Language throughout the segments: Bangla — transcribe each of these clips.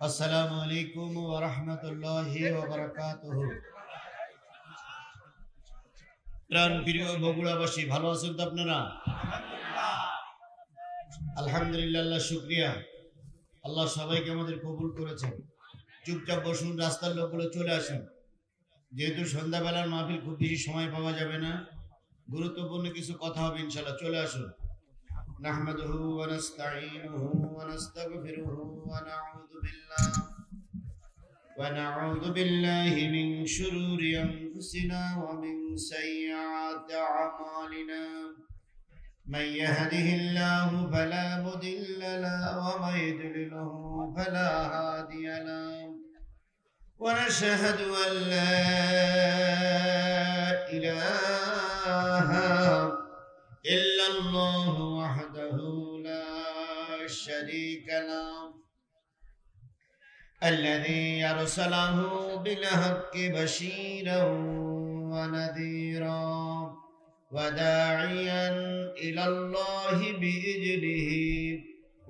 আসসালামু আলাইকুম ওয়া রাহমাতুল্লাহি ওয়া বারাকাতুহু। প্রাণ প্রিয় বগুড়াবাসী, ভালো আছেন তো আপনারা? আলহামদুলিল্লাহ, আল্লাহ শুকরিয়া। আল্লাহ সবাইকে আমাদের কবুল করেছেন। চুপচাপ বসুন, রাস্তার লোকগুলো চলে আসুন। যেহেতু সন্ধ্যাবেলার মাহফিল, খুব বেশি সময় পাওয়া যাবে না, গুরুত্বপূর্ণ কিছু কথা হবে ইনশাআল্লাহ। চলে আসুন। নাহমাদুহু ওয়া নাস্তাঈনুহু ওয়া নাস্তাগফিরুহু ونعوذ بالله من شرور أنفسنا ومن سيئات أعمالنا. من يهده الله فلا مضل له ومن يضلله فلا هادي له. ونشهد أن لا إله إلا الله وحده لا شريك له، الذي أرسله بالحق بشيرا ونذيرا وداعيا إلى الله بإذنه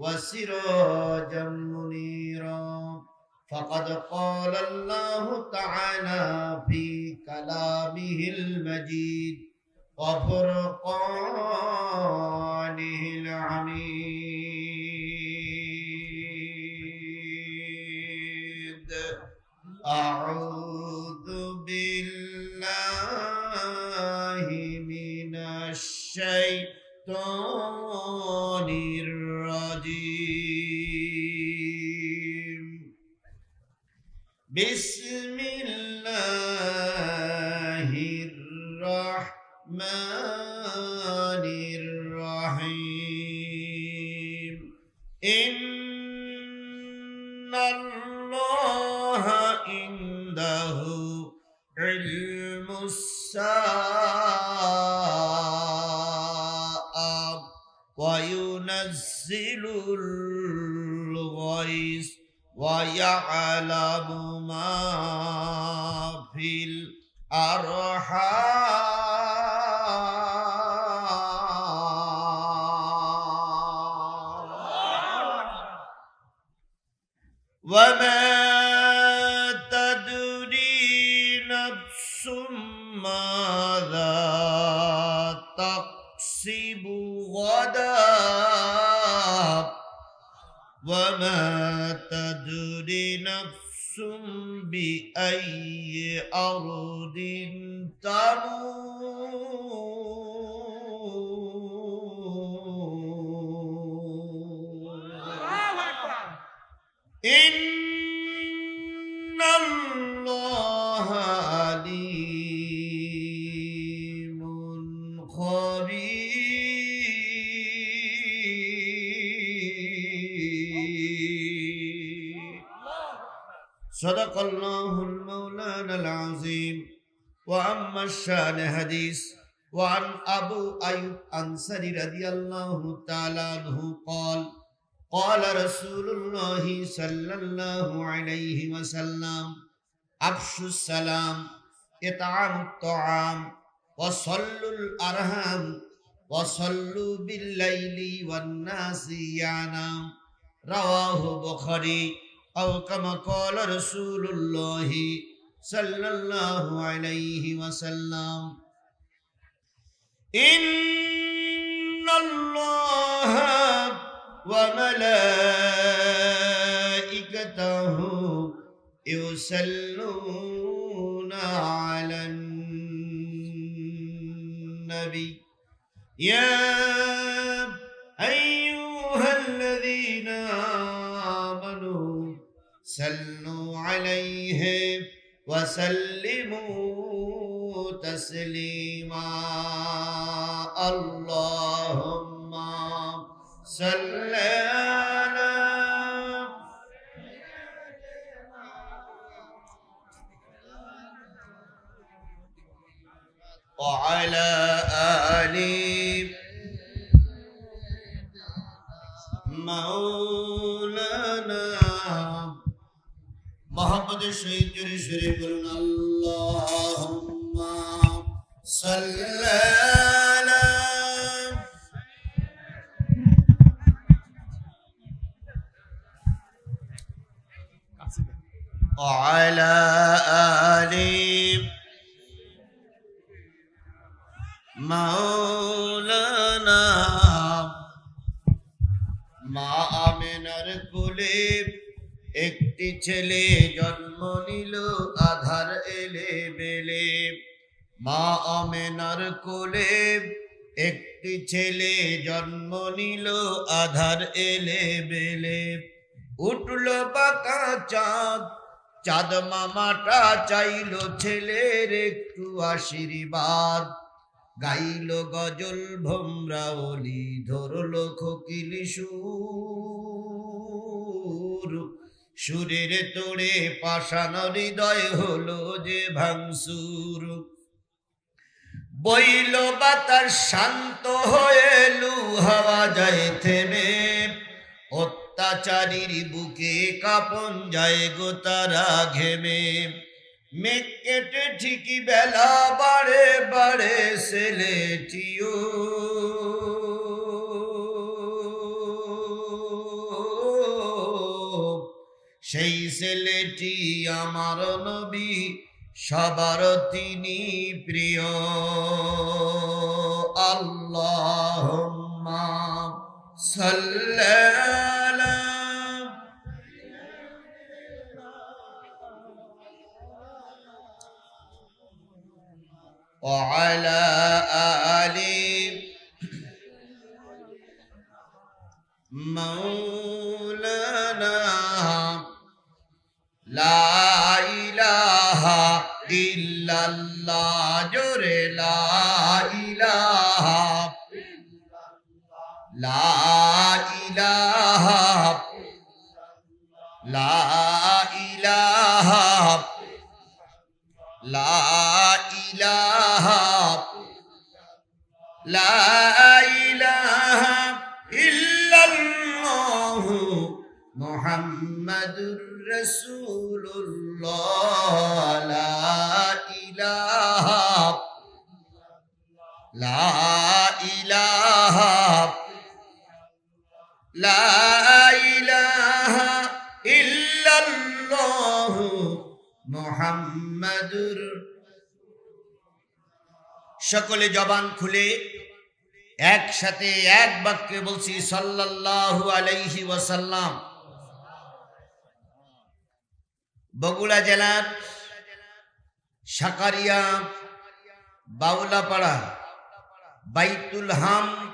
وسراجا منيرا. فقد قال الله تعالى في كلامه المجيد وفرقانه الحميد. أعوذ بالله من الشيطان الرجيم. بسم الله الرحمن الرحيم. إن الله عنده علم الساعة وينزل الغيث ويعلم ما في الأرحام. وما تدري نفس ماذا تكسب غدا، وما تدري نفس بأي أرض تموت. إن الله عليم خبير. صدق الله المولانا العظيم. وأما الشان حديث وعن أبو أيوب أنصاري رضي الله تعالى عنه قال قال رسول الله صلى الله عليه وسلم: أفشوا السلام إطعام الطعام وصلوا الأرحام وصلوا بالليل والناس ينام. رواه البخاري. أو كما قال رسول الله صلى الله عليه وسلم: إن الله وملائكته يصلون على النبي يا أيها الذين آمنوا صلوا عليه وسلموا تسليما. اللهم صل على وعلى آل مولانا محمد شهيد شريف بلنا. اللهم صل على وعلى آل مولانا মা আমেনার কোলে একটি ছেলে জন্ম নিল আধার এলে বেলে। মা আমেনার কোলে একটি ছেলে জন্ম নিল আধার এলে বেলে। উঠল বাঁকা চাঁদ, চাঁদ মামাটা চাইল ছেলের একটু আশীর্বাদ। গাইল গজল ভোমরাওলি, ধরল কোকিল সুর। সুরের তোড়ে পাষাণ হৃদয় হলো যে ভাঙসুর। বইল বাতাস শান্ত হয়ে লু হাওয়া যায় থেমে। অত্যাচারীর বুকে কাঁপন যায় গো তারা ঘেমে। মেঘ কেটে ঠিকই বেলা বাড়ে বাড়ে ছেলেটিও। সেই ছেলেটি আমার নবী, সবার তিনি প্রিয়। আল্লাহুম্মা সাল্লি আলা وعلى آل مولانا لا إله إلا الله جورے لا إله لا إله لا إله لا إله لا إله إلا الله محمد رسول الله لا إله لا إله لا إله إلا الله মুহাম্মাদুর। সকলে জবান খুলে একসাথে এক বাক্যে বলছি সাল্লাল্লাহু আলাইহি ওয়াসাল্লাম। বগুড়া জেলার সাকারিয়া বাউলাপাড়া বাইতুল হামদ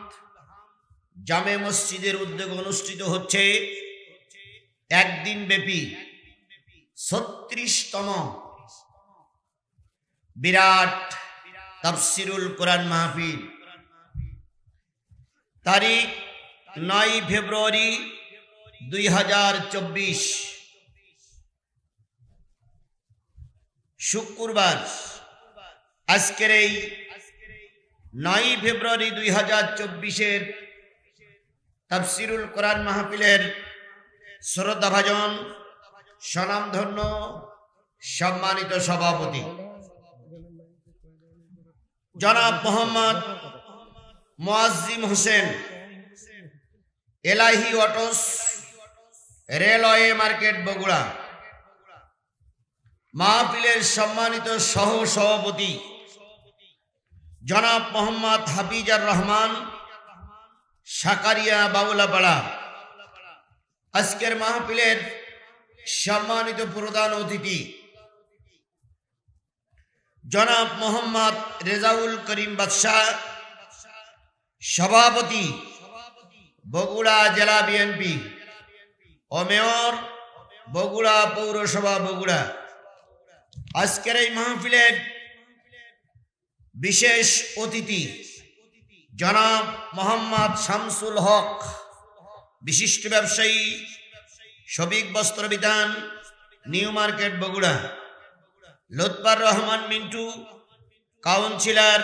জামে মসজিদের উদ্যোগে অনুষ্ঠিত হচ্ছে একদিন ব্যাপী 36তম বিরাট তাফসিরুল কোরআন মাহফিল। তারিখ 9 ফেব্রুয়ারি 2024 শুক্রবার। আজকের এই 9 ফেব্রুয়ারি 2024 তাফসিরুল কোরআন মাহফিলের শ্রদ্ধাভাজন স্বনামধন্য সম্মানিত সভাপতি জনাব মোহাম্মদ মুয়াজ্জিম হোসেন, এলাহি অটোস, রেলওয়ে মার্কেট বগুড়া। মাহফিলের সম্মানিত সহ সভাপতি জনাব মোহাম্মদ হাফিজার রহমান, সাকারিয়া বাউলাপাড়া। আজকের মাহফিলের সম্মানিত প্রধান অতিথি জনাব মোহাম্মদ রেজাউল করিম বাদশাহ, সভাপতি বগুড়া জেলা বিএনপি ও মেয়র বগুড়া পৌরসভা বগুড়া। আজকের এই মাহফিলের বিশেষ অতিথি জনাব মোহাম্মদ শামসুল হক, বিশিষ্ট ব্যবসায়ী, শফিক বস্ত্র বিতান, new market Bogura. Lutfor Rahman Mintu, councillor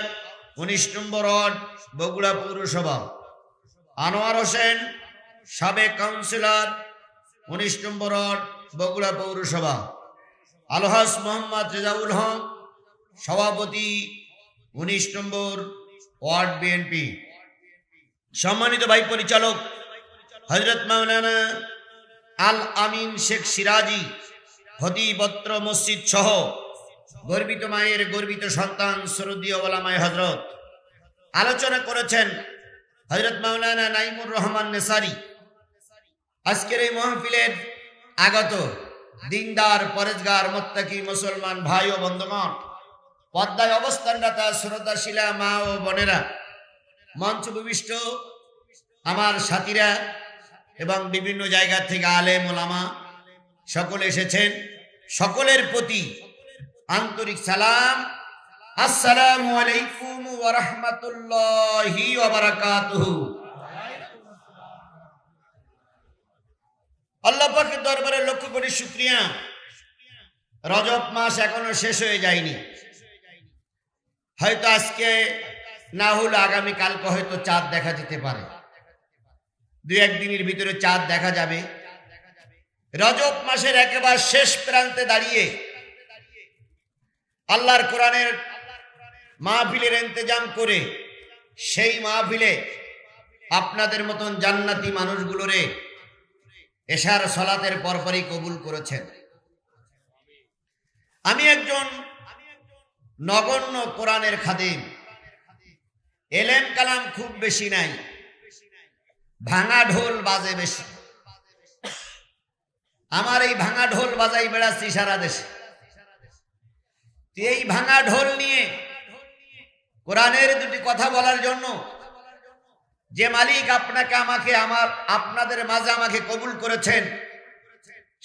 19 নম্বর ওয়ার্ড বগুড়া পৌরসভা। আনোয়ার হোসেন, সাবেক কাউন্সিলর 19 নম্বর ওয়ার্ড বগুড়া পৌরসভা। আলহাজ মোহাম্মদ রেজাউল হক, সভাপতি 19 নম্বর ওয়ার্ড বিএনপি। সম্মানিত ভাই পরিচালক হযরত মাওলানা আল আমিন শেখ সিরাজি হদিপত্র মসজিদ সহ গর্বিত মায়ের গর্বিত সন্তান শ্রদ্ধেয় ওলামায়ে হযরত আলোচনা করেছেন হযরত মাওলানা নাইমুর রহমান নেসারি। আজকের এই মাহফিলের আগত দিনদার পরেজগার মুত্তাকি মুসলমান ভাই ও বন্ধুগণ, পর্দায় অবস্থানরত শ্রদ্ধাশীলা মা ও বোনেরা, মঞ্চ উপবিষ্ট আমার সাথীরা এবং বিভিন্ন জায়গা থেকে আলেম ওলামা সকলে এসেছেন, সকলের প্রতি আন্তরিক সালাম। আসসালামু আলাইকুম ওয়া রাহমাতুল্লাহি ওয়া বারাকাতুহু। আল্লাহ পাকের দরবারে লক্ষ কোটি শুকরিয়া, রজব মাস এখনো শেষ হয়ে যায়নি। হয়তো আজকে না হলে আগামী কালকে হয়তো চাঁদ দেখা যেতে পারে, দুই একদিনের ভিতরে চাঁদ দেখা যাবে। রজব মাসের একেবারে শেষ প্রান্তে দাঁড়িয়ে আল্লাহর কোরআনের মাহফিলের ইন্তজাম করে সেই মাহফিলে আপনাদের মতন জান্নাতি মানুষগুলোরে এশার সালাতের পরপরই কবুল করেছেন। আমি একজন নগণ্য কোরআনের খাদিম, এলেম কালাম খুব বেশি নাই, ভাঙা ঢোল বাজে বেশি। আমার এই ভাঙা ঢোল বাজাই বেড়াচ্ছি সারা দেশে। এই ভাঙা ঢোল নিয়ে কোরআনের দুটি কথা বলার জন্য যে মালিক আপনাকে আমাকে আপনাদের মাঝে আমাকে কবুল করেছেন,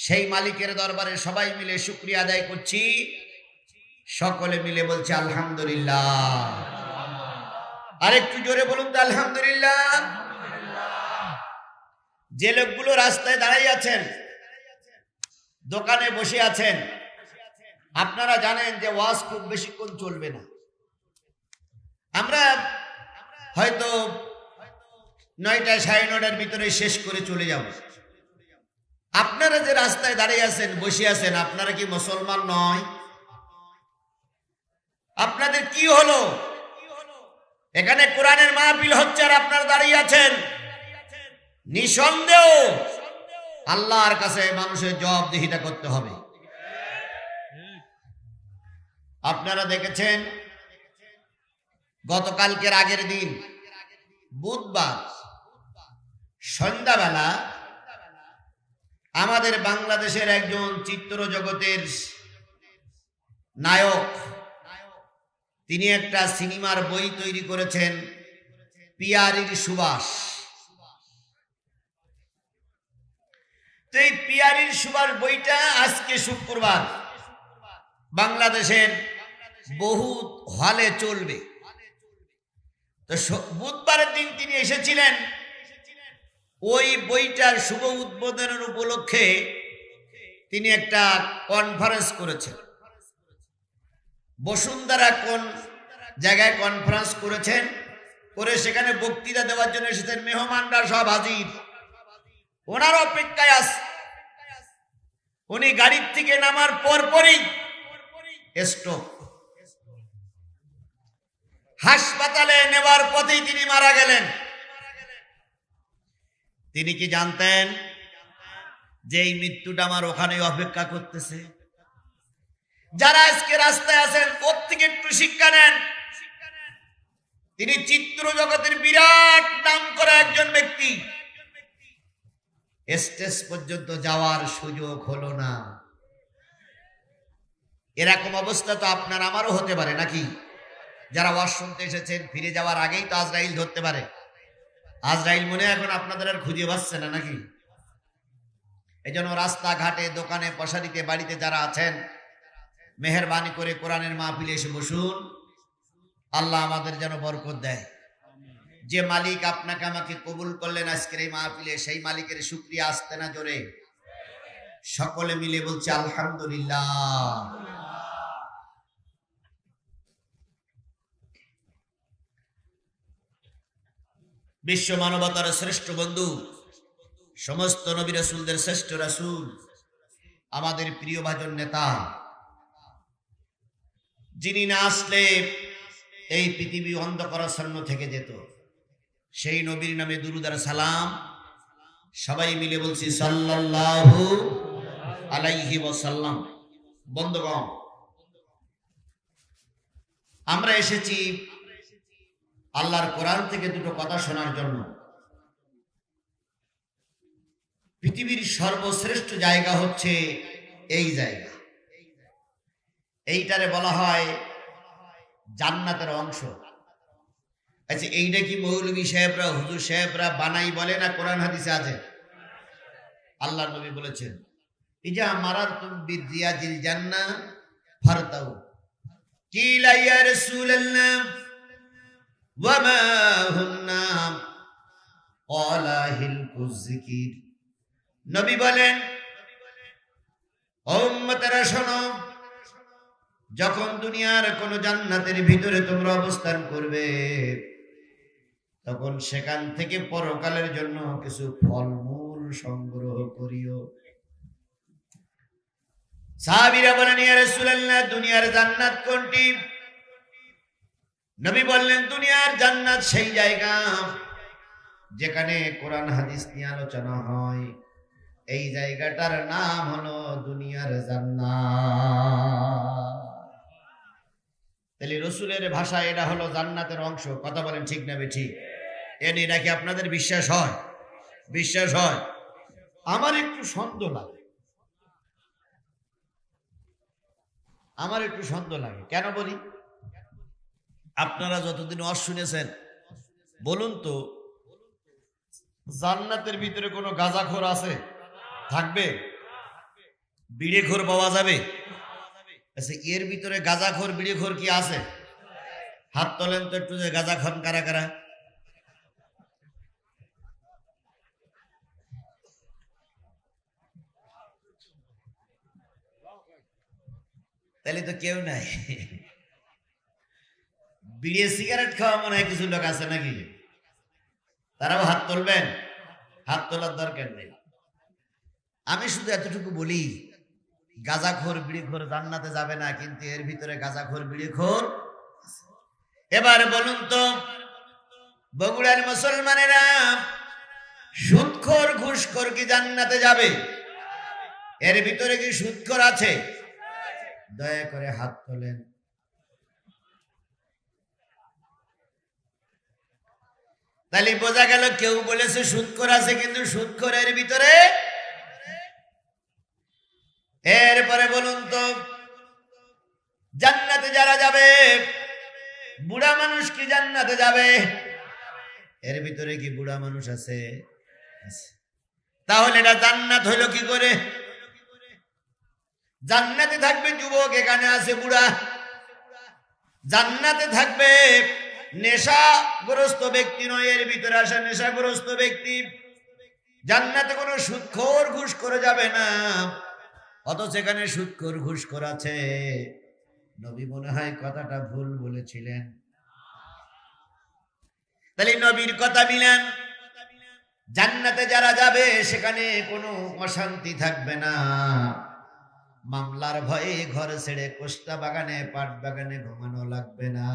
সেই মালিকের দরবারে সবাই মিলে শুকরিয়া আদায় করছি। সকলে মিলে বলছে আলহামদুলিল্লাহ। আরেকটু জোরে বলুন তো আলহামদুলিল্লাহ। যে লোকগুলো রাস্তায় দাঁড়িয়ে আছেন, দোকানে বসে আছেন, আপনারা জানেন যে ওয়াজ খুব বেশিক্ষণ চলবে না। আমরা হয়তো 9টা 9:30টার ভিতরে শেষ করে চলে যাব। আপনারা যে রাস্তায় দাঁড়িয়ে আছেন, বসে আছেন, আপনারা কি মুসলমান নয়? আপনাদের কি হলো? এখানে কোরআনের মাহফিল হচ্ছে আর আপনারা দাঁড়িয়ে আছেন। নিঃসন্দেহ আল্লাহর কাছে মানুষের জবাবদিহিতা করতে হবে। আপনারা দেখেছেন গতকালকের আগের দিন বুধবার সন্ধ্যাবেলা আমাদের বাংলাদেশের একজন চিত্র জগতের নায়ক, তিনি একটা সিনেমার বই তৈরি করেছেন, পিয়ারির সুবাস। তো এই পিয়ারির সুবাস বইটা আজকে শুক্রবার বাংলাদেশের বহু হলে চলবে। তো বুধবারের দিন তিনি এসেছিলেন ওই বইটার শুভ উদ্বোধনের উপলক্ষে। তিনি একটা কনফারেন্স করেছেন, বসুন্ধরা কোন জায়গায় কনফারেন্স করেছেন, করে সেখানে বক্তৃতা দেওয়ার জন্য এসেছেন। মেহমানরা সব হাজির, ওনার অপেক্ষায় আছে। উনি গাড়ির থেকে নামার পরপরই স্ট্রোক, হাসপাতালে নেওয়ার পথেই তিনি মারা গেলেন। তিনি কি জানতেন যে এই মৃত্যুটা আমার ওখানে অপেক্ষা করতেছে? যারা আজকে রাস্তায় আছেন প্রত্যেকে একটু শিক্ষা নেন। তিনি চিত্র জগতের বিরাট নাম করা একজন ব্যক্তি, স্টেজ পর্যন্ত যাওয়ার সুযোগ হলো না। এরকম অবস্থা তো আপনার আমারও হতে পারে নাকি? যারা ওয়াজ শুনতে এসেছেন, ফিরে যাওয়ার আগেই তো আজরাইল ধরতে পারে। আজরাইল মনে এখন আপনাদের আর খুঁজে পাচ্ছে না নাকি? এই জন্য রাস্তাঘাটে, দোকানে, পশারিতে, বাড়িতে যারা আছেন, মেহেরবানি করে কোরআনের মাহফিলে এসে বসুন। আল্লাহ আমাদের যেন বরকত দেয়। যে মালিক আপনাকে আমাকে কবুল করলেন আজকের এই মাহফিলে, সেই মালিকের শুকরিয়া আসতে না জোরে সকলে মিলে বলছে আলহামদুলিল্লাহ। বিশ্ব মানবতার শ্রেষ্ঠ বন্ধু, সমস্ত নবী রাসূলদের শ্রেষ্ঠ রাসূল, আমাদের প্রিয় ভাজন নেতা, যিনি না আসলে এই পৃথিবী অন্ধকারাচ্ছন্ন থেকে যেত, সেই নবীর নামে দুরূদ আর সালাম সবাই মিলে বলছি সাল্লাল্লাহু আলাইহি ওয়াসাল্লাম। বন্ধুগণ, আমরা এসেছি আল্লাহর কোরআন থেকে দুটো কথা শোনার জন্য। পৃথিবীর সর্বশ্রেষ্ঠ জায়গা হচ্ছে এই জায়গা। এইটারে বলা হয় জান্নাতের অংশ। আচ্ছা, এইটা কি মৌলভী সাহেবরা, হুজুর সাহেবরা বানাই বলে না কোরআন হাদিসে আছে? আল্লাহর নবী বলেছেন, ইজা মারারতুম বিরিয়াজিল জান্নাহ ফারতাউ। কিলা ইয়া রাসূলুল্লাহ ওয়া মা হুন্না? ক্বালা হিলকুজ যিকির। নবী বলেন, ও উম্মতেরা শোনো, যখন দুনিয়ার কোন জান্নাতের ভিতরে তোমরা অবস্থান করবে, তখন সেখান থেকে পরকালের জন্য কিছু ফলমূল সংগ্রহ করিও। সাহাবীরা বলেন, ইয়া রাসূলুল্লাহ, দুনিয়ার জান্নাত কোনটি? নবী বললেন, দুনিয়ার জান্নাত সেই জায়গা যেখানে কোরআন হাদিস নিয়ে আলোচনা হয়। এই জায়গাটার নাম হলো দুনিয়ার জান্নাত। তাহলে রসুলের ভাষায় এটা হলো জান্নাতের অংশ। কথা বলেন ঠিক না বেঠিক? এ নিয়ে নাকি আপনাদের বিশ্বাস হয়? বিশ্বাস হয়? আমার একটু সন্দেহ লাগে, আমার একটু সন্দেহ লাগে। কেন বলি? আপনারা যতদিন ওয়াজ শুনেছেন, বলুন তো, জান্নাতের ভিতরে কোনো গাঁজাখোর আছে? থাকবে? বিড়িখোর পাওয়া যাবে? আচ্ছা, এর ভিতরে গাঁজাখোর বিড়িখোর কি আছে? হাত তোলেন তো একটু, যে গাঁজা খান কারা কারা? তাহলে তো কেউ নাই। বিড়ি সিগারেট খাওয়া মনে হয় কিছু লোক আছে নাকি? তারাও হাত তুলবেন? হাত তোলার দরকার নেই। আমি শুধু এতটুকু বলি, গাঁজাখোর বিড়িখোর জান্নাতে যাবে না, কিন্তু এর ভিতরে গাঁজাখোর বিড়িখোর। এবার বলুন তো, বগুড়ার মুসলমানেরা সুদখোর ঘুষখোর কি জান্নাতে যাবে? এর ভিতরে কি সুদখোর আছে? দয়া করে হাত তোলেন। তাহলে বোঝা গেল, কেউ বলেছে সুদখোর আছে, কিন্তু সুদখোরের ভিতরে। এরপরে বলুন তো, জান্নাতে যারা যাবে, বুড়া মানুষ কি জান্নাতে যাবে? এর ভিতরে কি বুড়া মানুষ আছে? তাহলে এটা জান্নাত হইল কি করে? জান্নাতে থাকবে যুবক, এখানে আছে বুড়া। জান্নাতে থাকবে নেশাগ্রস্ত ব্যক্তি নয়, এর ভিতরে আসে নেশাগ্রস্ত ব্যক্তি। জান্নাতে কোনো সুদখোর ঘুষ করে যাবে না, অথচ সেখানে সুদখোর ঘুষ করাছে। নবী মনে হয় কথাটা ভুল বলেছিলেন। তাহলে নবীর কথা মিলান। জান্নাতে যারা যাবে সেখানে কোনো অশান্তি থাকবে না, মামলার ভয়ে ঘর ছেড়ে কোষ্টা বাগানে পাট বাগানে ঘুমানো লাগবে না।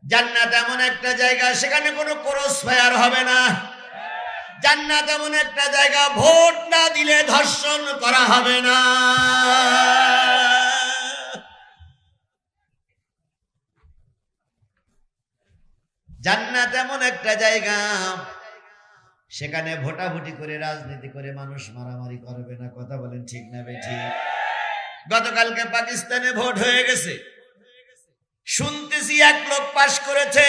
জান্নাত এমন একটা জায়গা, সেখানে কোনো ক্রস ফায়ার হবে না। জান্নাত এমন একটা জায়গা, ভোট না দিলে ধর্ষণ করা হবে না। জান্নাত এমন একটা জায়গা, সেখানে ভোটাভুটি করে রাজনীতি করে মানুষ মারামারি করবে না। কথা বলেন ঠিক না বেঠিক? গতকালকে পাকিস্তানে ভোট হয়ে গেছে, শুনতেছি এক লোক পাশ করেছে,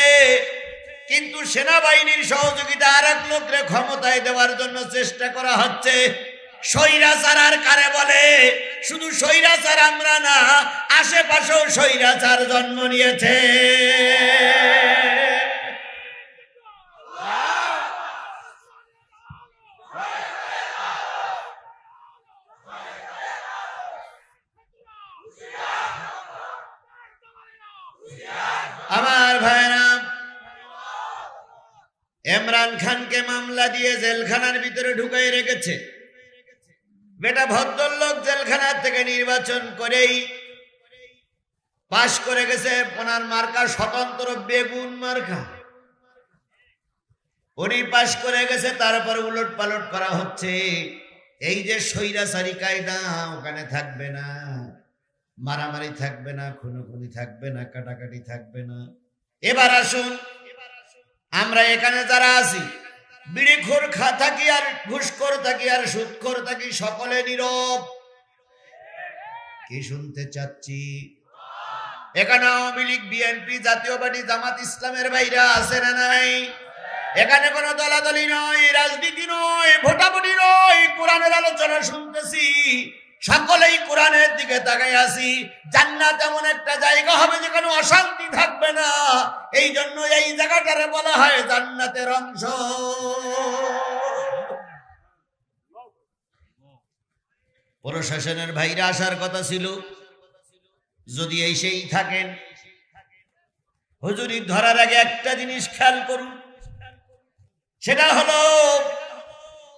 কিন্তু সেনাবাহিনীর সহযোগিতা আর এক লোককে ক্ষমতায় দেওয়ার জন্য চেষ্টা করা হচ্ছে। স্বৈরাচার আর কারে বলে? শুধু স্বৈরাচার আমরা না, আশেপাশেও স্বৈরাচার জন্ম নিয়েছে। আমার ভাইরা, ইমরান খানকে মামলা দিয়ে জেলখানার ভিতরে ঢুকাই রেখেছে। বেটা ভদ্রলোক জেলখানার থেকে নির্বাচন করেই পাশ করে গেছে। ওনার মার্কা স্বতন্ত্র বেগুন মার্কা, উনি পাশ করে গেছে। তারপর উলট পালট করা হচ্ছে। এই যে স্বৈরাচারী কায়দা ওখানে থাকবে না, মারামারি থাকবে না, খুনোখুনি থাকবে না, কাটাকাটি থাকবে না। এবার আসুন আমরা এখানে যারা আছি, বিড়িখোর থাকি আর ঘুষখোর থাকি আর সুদখোর থাকি, সকলে নীরব। কি শুনতে চাচ্ছি? এখানে আওয়ামী লীগ, বিএনপি, জাতীয় পার্টি, জামাত ইসলামের বাইরা আছে না নাই? এখানে কোনো দলাদলি নয়, রাজনীতি নয়, ভোটাভুটি নয়, কোরআনের আলোচনা শুনতেছি, সকলেই কোরআনের দিকে তাকাই আছি। জান্নাত এমন একটা জায়গা হবে যেখানে অশান্তি থাকবে না, এই জন্য এই জায়গাটারে বলা হয় জান্নাতের অংশ। প্রশাসনের ভাইরা আসার কথা ছিল, যদি এসেই থাকেন, হুজুরি ধরার আগে একটা জিনিস খেয়াল করুন, সেটা হলো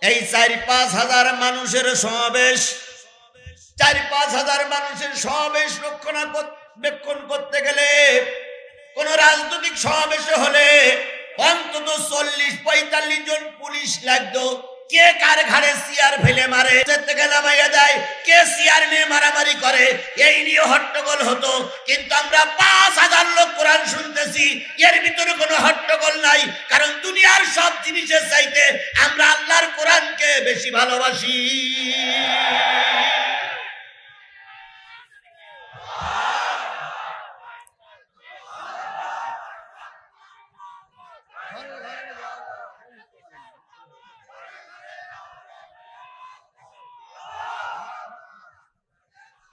এই 4-5 হাজার মানুষের সমাবেশ, 4-5 হাজার মানুষের সমাবেশ রক্ষণাবেক্ষণ করতে গেলে, কোন রাজনৈতিক সমাবেশে হলে অন্তত 40-45 জন পুলিশ লাগতো। কে কার ঘাড়ে চেয়ার ফেলে মারে, থেকে নামাইয়া দেয়, কে চেয়ার নিয়ে মারামারি করে, এই নিয়ে হট্টগোল হতো। কিন্তু আমরা 5,000 লোক কোরআন শুনতেছি, এর ভিতরে কোনো হট্টগোল নাই, কারণ দুনিয়ার সব জিনিসের চাইতে আমরা আল্লাহর কোরআনকে বেশি ভালোবাসি।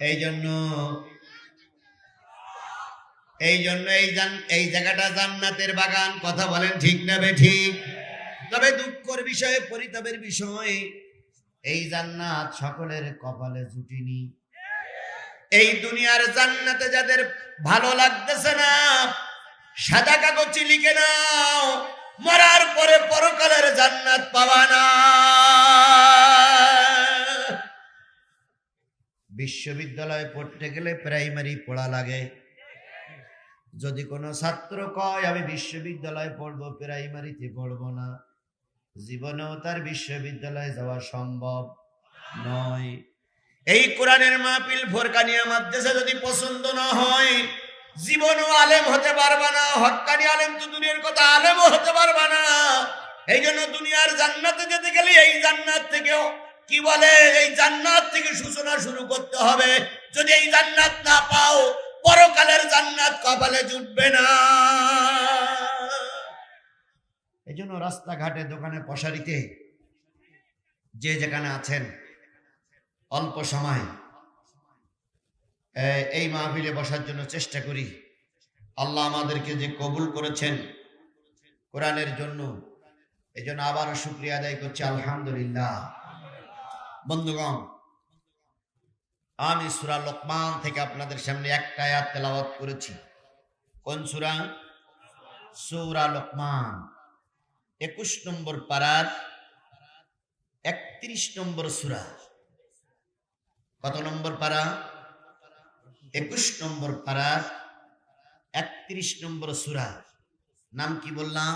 এই জন্য এই জায়গাটা জান্নাতের বাগান। কথা বলেন ঠিক না বেঠিক? তবে দুঃখের বিষয়ে, পরিতাপের বিষয়, এই জান্নাত সকলের কপালে জুটিনি। এই দুনিয়ার জান্নাতে যাদের ভালো লাগতেছে না, সাদা কাগজে লিখে নাও, মরার পরে পরকালের জান্নাত পাবা না। বিশ্ববিদ্যালয়ে পড়তে গেলে প্রাইমারি পড়া লাগে। যদি কোনো ছাত্র কয় আমি বিশ্ববিদ্যালয়ে পড়বো, প্রাইমারিতে পড়বো না, জীবনেও তার বিশ্ববিদ্যালয়ে যাওয়া সম্ভব নয়। এই কোরআনের মাহফিল, ফোরকানিয়া মাদ্রাসা যদি পছন্দ না হয়, জীবনও আলেম হতে পারবা না। হক্কানি আলেম তো দূরের কথা, আলেমও হতে পারবা না। এই জন্য দুনিয়ার জান্নাতে যেতে গেলে এই জান্নাত থেকেও, কি বলে, এই জান্নাত থেকে সূচনা শুরু করতে হবে। যদি এই জান্নাত না পাও, পরকালের জান্নাত কপালে জুটবে না। এই জন্য রাস্তাঘাটে, দোকানে, পশারিতে যে যেখানে আছেন, অল্প সময় এই মাহফিলে বসার জন্য চেষ্টা করি। আল্লাহ আমাদেরকে যে কবুল করেছেন কোরআনের জন্য, এই জন্য আবারও শুকরিয়া আদায় করছি, আলহামদুলিল্লাহ। বন্ধুগণ, আমি সূরা লোকমান থেকে আপনাদের সামনে একটা আয়াত তেলাওয়াত করেছি। কোন সূরা? সূরা লোকমান, 21 নম্বর পারার 31 নম্বর সূরা। কত নম্বর পারা? 21 নম্বর পারার 31 নম্বর সূরা। নাম কি বললাম?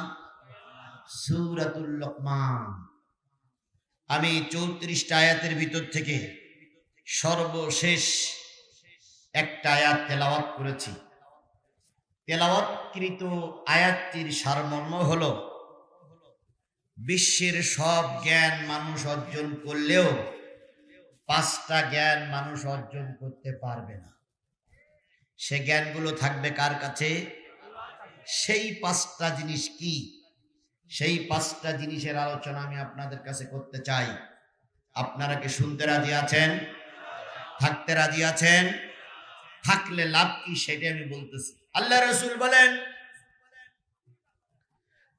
সূরাতুল লোকমান। আমি 34টা আয়াতের ভিতর থেকে সর্বশেষ একটা আয়াত তেলাওয়াত করেছি। তেলাওয়াতকৃত আয়াতটির সারমর্ম হলো, বিশ্বের সব জ্ঞান মানুষ অর্জন করলেও 5টা জ্ঞান মানুষ অর্জন করতে পারবে না। সে জ্ঞানগুলো থাকবে কার কাছে? সেই 5টা জিনিস কি? সেই 5টা জিনিসের আলোচনা আমি আপনাদের কাছে করতে চাই। আপনারা কি শুনতে রাজি আছেন? থাকতে রাজি আছেন? থাকলে লাভ কি সেটা আমি বলতেছি। আল্লাহ রাসূল বলেন,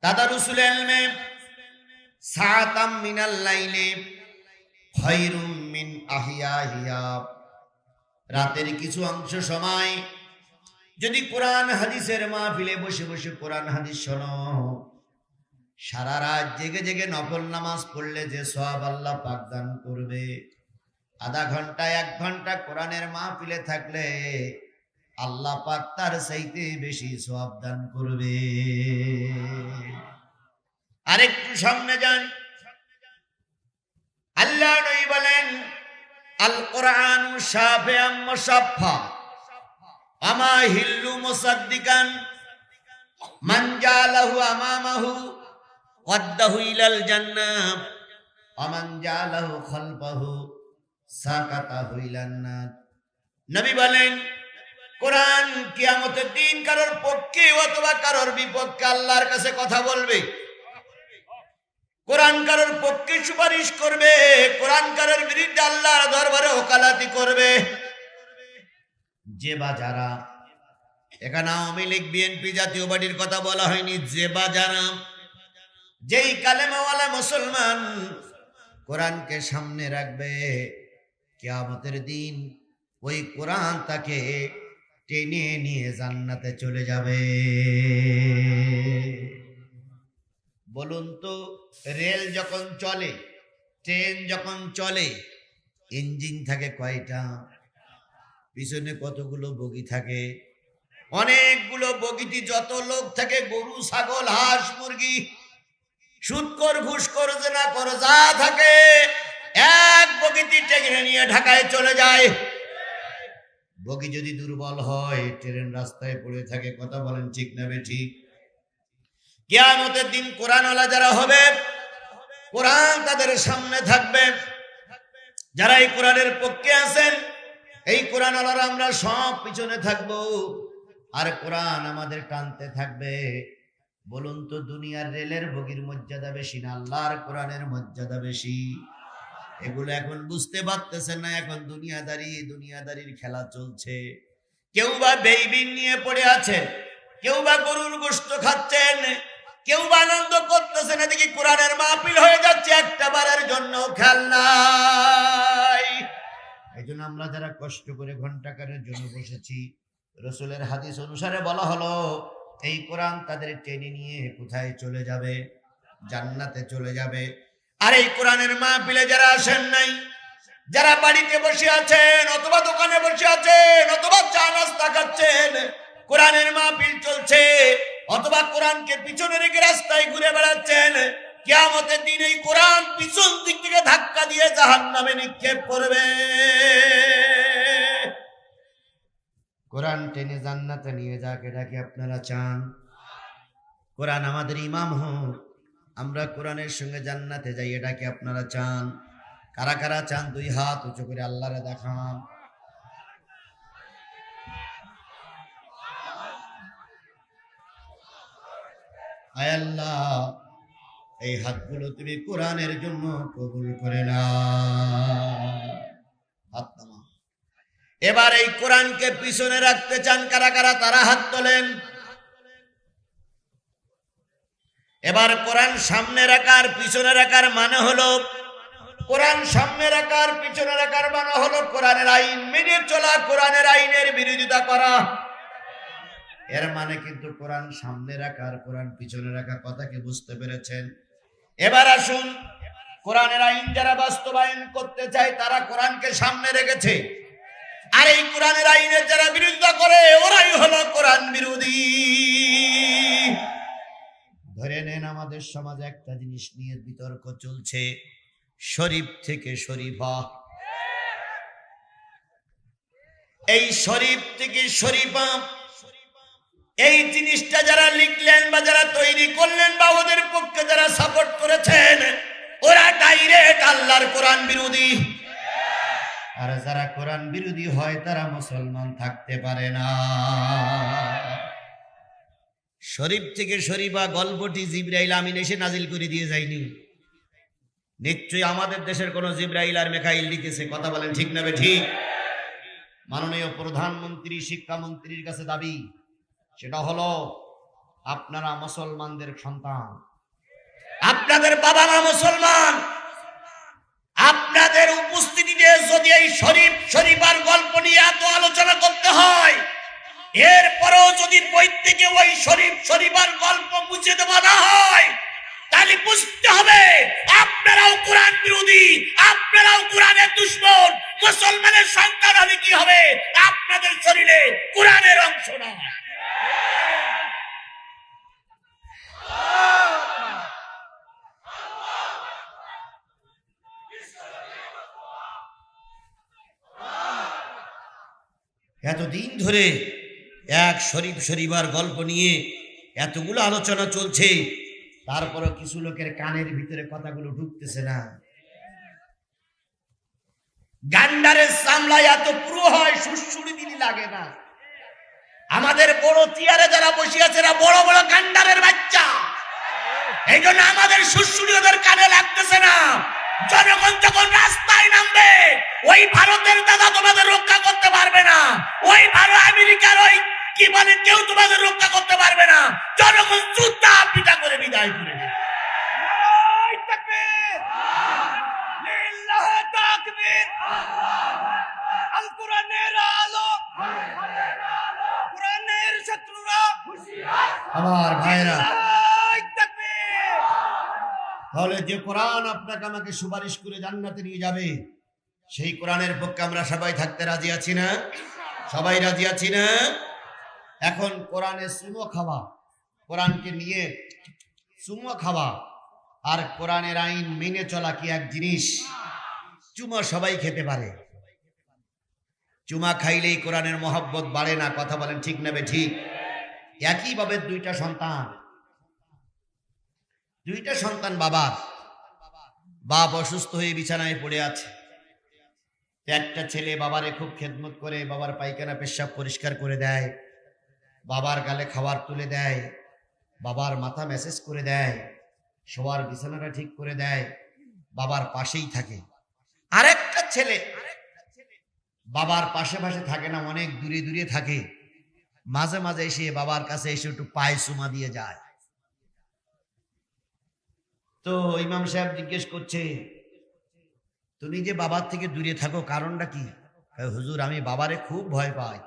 তাদারুসুল ইলমে সাআতাম মিনাল লাইলি খায়রুম মিন আহিয়াহিয়া। রাতের কিছু অংশ সময় যদি কোরআন হাদিসের মাহফিলে বসে বসে কোরআন হাদিস শোনো, সারা রাত জেগে জেগে নফল নামাজ পড়লে যে সওয়াব আল্লাহ পাক দান করবে, আধা ঘন্টা 1 ঘন্টা কোরআনের মাহফিলে থাকলে আল্লাহ পাক তার চাইতে বেশি সওয়াব দান করবে। আরেকটু সামনে যান, আল্লাহ নবী বলেন, আল কোরআনু শাফিআম মুশাফফা আমা হিল্লু মুসাদ্দিকান মান জালাহু আমামাহু ওয়াদ্দাহু ইলাল জান্নাহ আমান জালাহু খালফাহু সাকাতাহু ইলান নার। নবী বলেন, কোরআন কিয়ামতের দিন কারোর পক্ষে অথবা কারোর বিপক্ষে আল্লাহর কাছে কথা বলবে। কোরআন কারোর পক্ষে সুপারিশ করবে, কোরআন কারোর বিরুদ্ধে আল্লাহর দরবারে ওকালাতি করবে। যে বা যারা, এখানে আওয়ামী লীগ বিএনপি জাতীয় পার্টির কথা বলা হয়নি, যে বা যারা, যেই কালেমাওয়ালা মুসলমান কোরআনকে সামনে রাখবে, কিয়ামতের দিন ওই কোরআন তাকে টেনে নিয়ে জান্নাতে চলে যাবে। বলুন তো, রেল যখন চলে, ট্রেন যখন চলে, ইঞ্জিন থাকে কয়টা? পিছনে কতগুলো বগি থাকে? অনেকগুলো বগিতে যত লোক থাকে, গরু ছাগল হাঁস মুরগি, সুদখোর ঘুষখোর জেনাখোর যা থাকে, এক বগিতে টেনে নিয়ে ঢাকায় চলে যায়। বগি যদি দুর্বল হয়, ট্রেন রাস্তায় পড়ে থাকে। কথা বলেন ঠিক না বেঠিক? কিয়ামতের দিন কোরআনওয়ালা যারা হবে, কোরআন তাদের সামনে থাকবে। যারা এই কোরআনের পক্ষে আছেন, এই কোরআনওয়ালারা আমরা সব পিছনে থাকব, আর কোরআন আমাদের টানতে থাকবে। বলুন তো, দুনিয়ার রেলের বগির মর্যাদা বেশি না আল্লাহর কোরআনের মর্যাদা বেশি? এগুলো এখন বুঝতে পারতেছেন না। এখন দুনিয়াদারির খেলা চলছে। কেউ বা বেইবিন নিয়ে পড়ে আছেন, কেউ বা গরুর গোশত খাচ্ছেন, কেউ বা আনন্দ করতেছেন। এদিকে কোরআনের মাহফিল হয়ে যাচ্ছে, একটা বারের জন্য খেয়াল নাই। এই জন্য আমরা যারা কষ্ট করে ঘন্টাখানেক জন্য বসেছি, রাসূলের হাদিস অনুসারে বলা হলো, এই কোরআন তাদের টেনে নিয়ে কোথায় চলে যাবে? জান্নাতে চলে যাবে। আর এই কোরআনের মাহফিলে যারা আসেন নাই, যারা বাড়িতে বসে আছেন অথবা দোকানে বসে আছেন অথবা চা নাস্তা খাচ্ছেন, কোরআনের মাহফিল চলছে, অথবা কোরআনকে পিছনে রেখে রাস্তায় ঘুরে বেড়াচ্ছেন, কিয়ামতের দিন এই কোরআন পিছন দিক থেকে ধাক্কা দিয়ে জাহান্নামে নিক্ষেপ করবে। কোরআন টেনে জান্নাতে নিয়ে যাক, এটা কি আপনারা চান? কোরআন আমাদের ইমাম হোক, আমরা কোরআনের সঙ্গে জান্নাতে যাই, এটা কি আপনারা চান? কারা কারা চান? দুই হাত উঁচু করে আল্লাহরে দেখান। আয় আল্লাহ, এই হাতগুলো তুমি কোরআনের জন্য কবুল করে নাও। হাত নামা। এবার এই কোরআনকে পিছনে রাখতে চান কারা কারা? তারা হাত তোলেন। এবার কোরআন সামনে রাখার পিছনে রাখার মানে হলো, কোরআন সামনে রাখার পিছনে রাখার মানে হলো কোরআনের আইন মেনে চলা, কোরআনের আইনের বিরোধিতা করা। এর মানে কিন্তু কোরআন সামনে রাখার কোরআন পিছনে রাখা, কথা কি বুঝতে পেরেছেন? এবার আসুন, কোরআনের আইন যারা বাস্তবায়ন করতে চায় তারা কোরআনকে সামনে রেখেছে, আর এই কোরআনের আইনের যারা বিরোধিতা করে ওরাই হলো কোরআন বিরোধী। ধরে নেন, আমাদের সমাজে একটা জিনিস নিয়ে বিতর্ক চলছে, শরীফ থেকে শরীফা। এই শরীফ থেকে শরীফা, এই জিনিসটা যারা লিখলেন বা যারা তৈরি করলেন বা ওদের পক্ষে যারা সাপোর্ট করেছেন, ওরা ডাইরেক্ট আল্লাহর কোরআন বিরোধী। আর যারা কোরআন বিরোধী হয় তারা মুসলমান থাকতে পারে না। শরীফ থেকে শরীফা গল্পটি জিবরাইল আমিন এসে নাজিল করে দিয়ে যায়নি। নিশ্চয়ই আমাদের দেশের কোন জিবরাইল আর মিকাইল লিখেছে। কথা বলেন ঠিক না ঠিক? মাননীয় প্রধানমন্ত্রী শিক্ষামন্ত্রীর কাছে দাবি, সেটা হলো আপনারা মুসলমানদের সন্তান, আপনাদের বাবা মা মুসলমান, আপনাদের উপস্থিতিতে যদি এই শরীফ শরীফার গল্প নিয়ে এত আলোচনা করতে হয়, এরপরেও যদি বই থেকে ওই শরীফ শরীফার গল্প মুছে দেওয়া না হয়, তাহলে বুঝতে হবে আপনারাও কোরআন বিরোধী, আপনারাও কোরআনের দুশমন। মুসলমানের সন্তান হলে কি হবে? আপনাদের শরীরে কোরআনের অংশ না। এতদিন ধরে এক শরীফ শরীফার গল্প নিয়ে এতগুলো আলোচনা চলছে, তারপরও কিছু লোকের কানের ভিতরে কথাগুলো ঢুকতেছে না। গান্ডারের সামলায় এত পুরো হয়, সুরসুরি দিলি লাগে না। আমাদের বড় চেয়ারে যারা বসে আছে এরা বড় বড় গান্ডারের বাচ্চা, এই জন্য আমাদের সুরসুরি ওদের কানে লাগতেছে না। জনগণ যখন রাস্তায় নামবে, ওই ভারতের দাদা তোমাদের রক্ষা করতে পারবে না, ওই ভারত আমেরিকার ওই কি বলে কেউ তোমাদের রক্ষা করতে পারবে না। জনগণ জুতা পিটা করে বিদায় করে দেবে। আমার ভাইরা, তাহলে যে কোরআন আপনাকে আমাকে সুপারিশ করে জান্নাতে নিয়ে যাবে, সেই কোরআনের পক্ষে আমরা সবাই থাকতে রাজি আছি না? সবাই রাজি আছি না? এখন কোরআনে চুমো খাওয়া, কোরআনকে নিয়ে চুমো খাওয়া আর কোরআনের আইন মেনে চলা কি এক জিনিস? চুমা সবাই খেতে পারে, চুমা খাইলেই কোরআনের মহব্বত বাড়ে না। কথা বলেন ঠিক না ঠিক? একইভাবে দুইটা সন্তান বাবার, বাপ অসুস্থ হয়ে বিছানায় পড়ে আছে। একটা ছেলে বাবারে খুব খেদমত করে, বাবার পায়খানা পেশাব পরিষ্কার করে দেয়, বাবার গালে খাবার তুলে দেয়, বাবার মাথা ম্যাসেজ করে দেয়, শোয়ার বিছানাটা ঠিক করে দেয়, বাবার পাশেই থাকে। আরেকটা ছেলে বাবার পাশে পাশে থাকে না, অনেক দূরে দূরে থাকে, মাঝে মাঝে এসে বাবার কাছে এসে একটু পায়ে চুমা দিয়ে যায়। তো ইমাম সাহেব জিজ্ঞেস করছে, তুমি যে বাবার থেকে দূরে থাকো কারণটা কি? হুজুর, আমি বাবারে খুব ভয় পাই।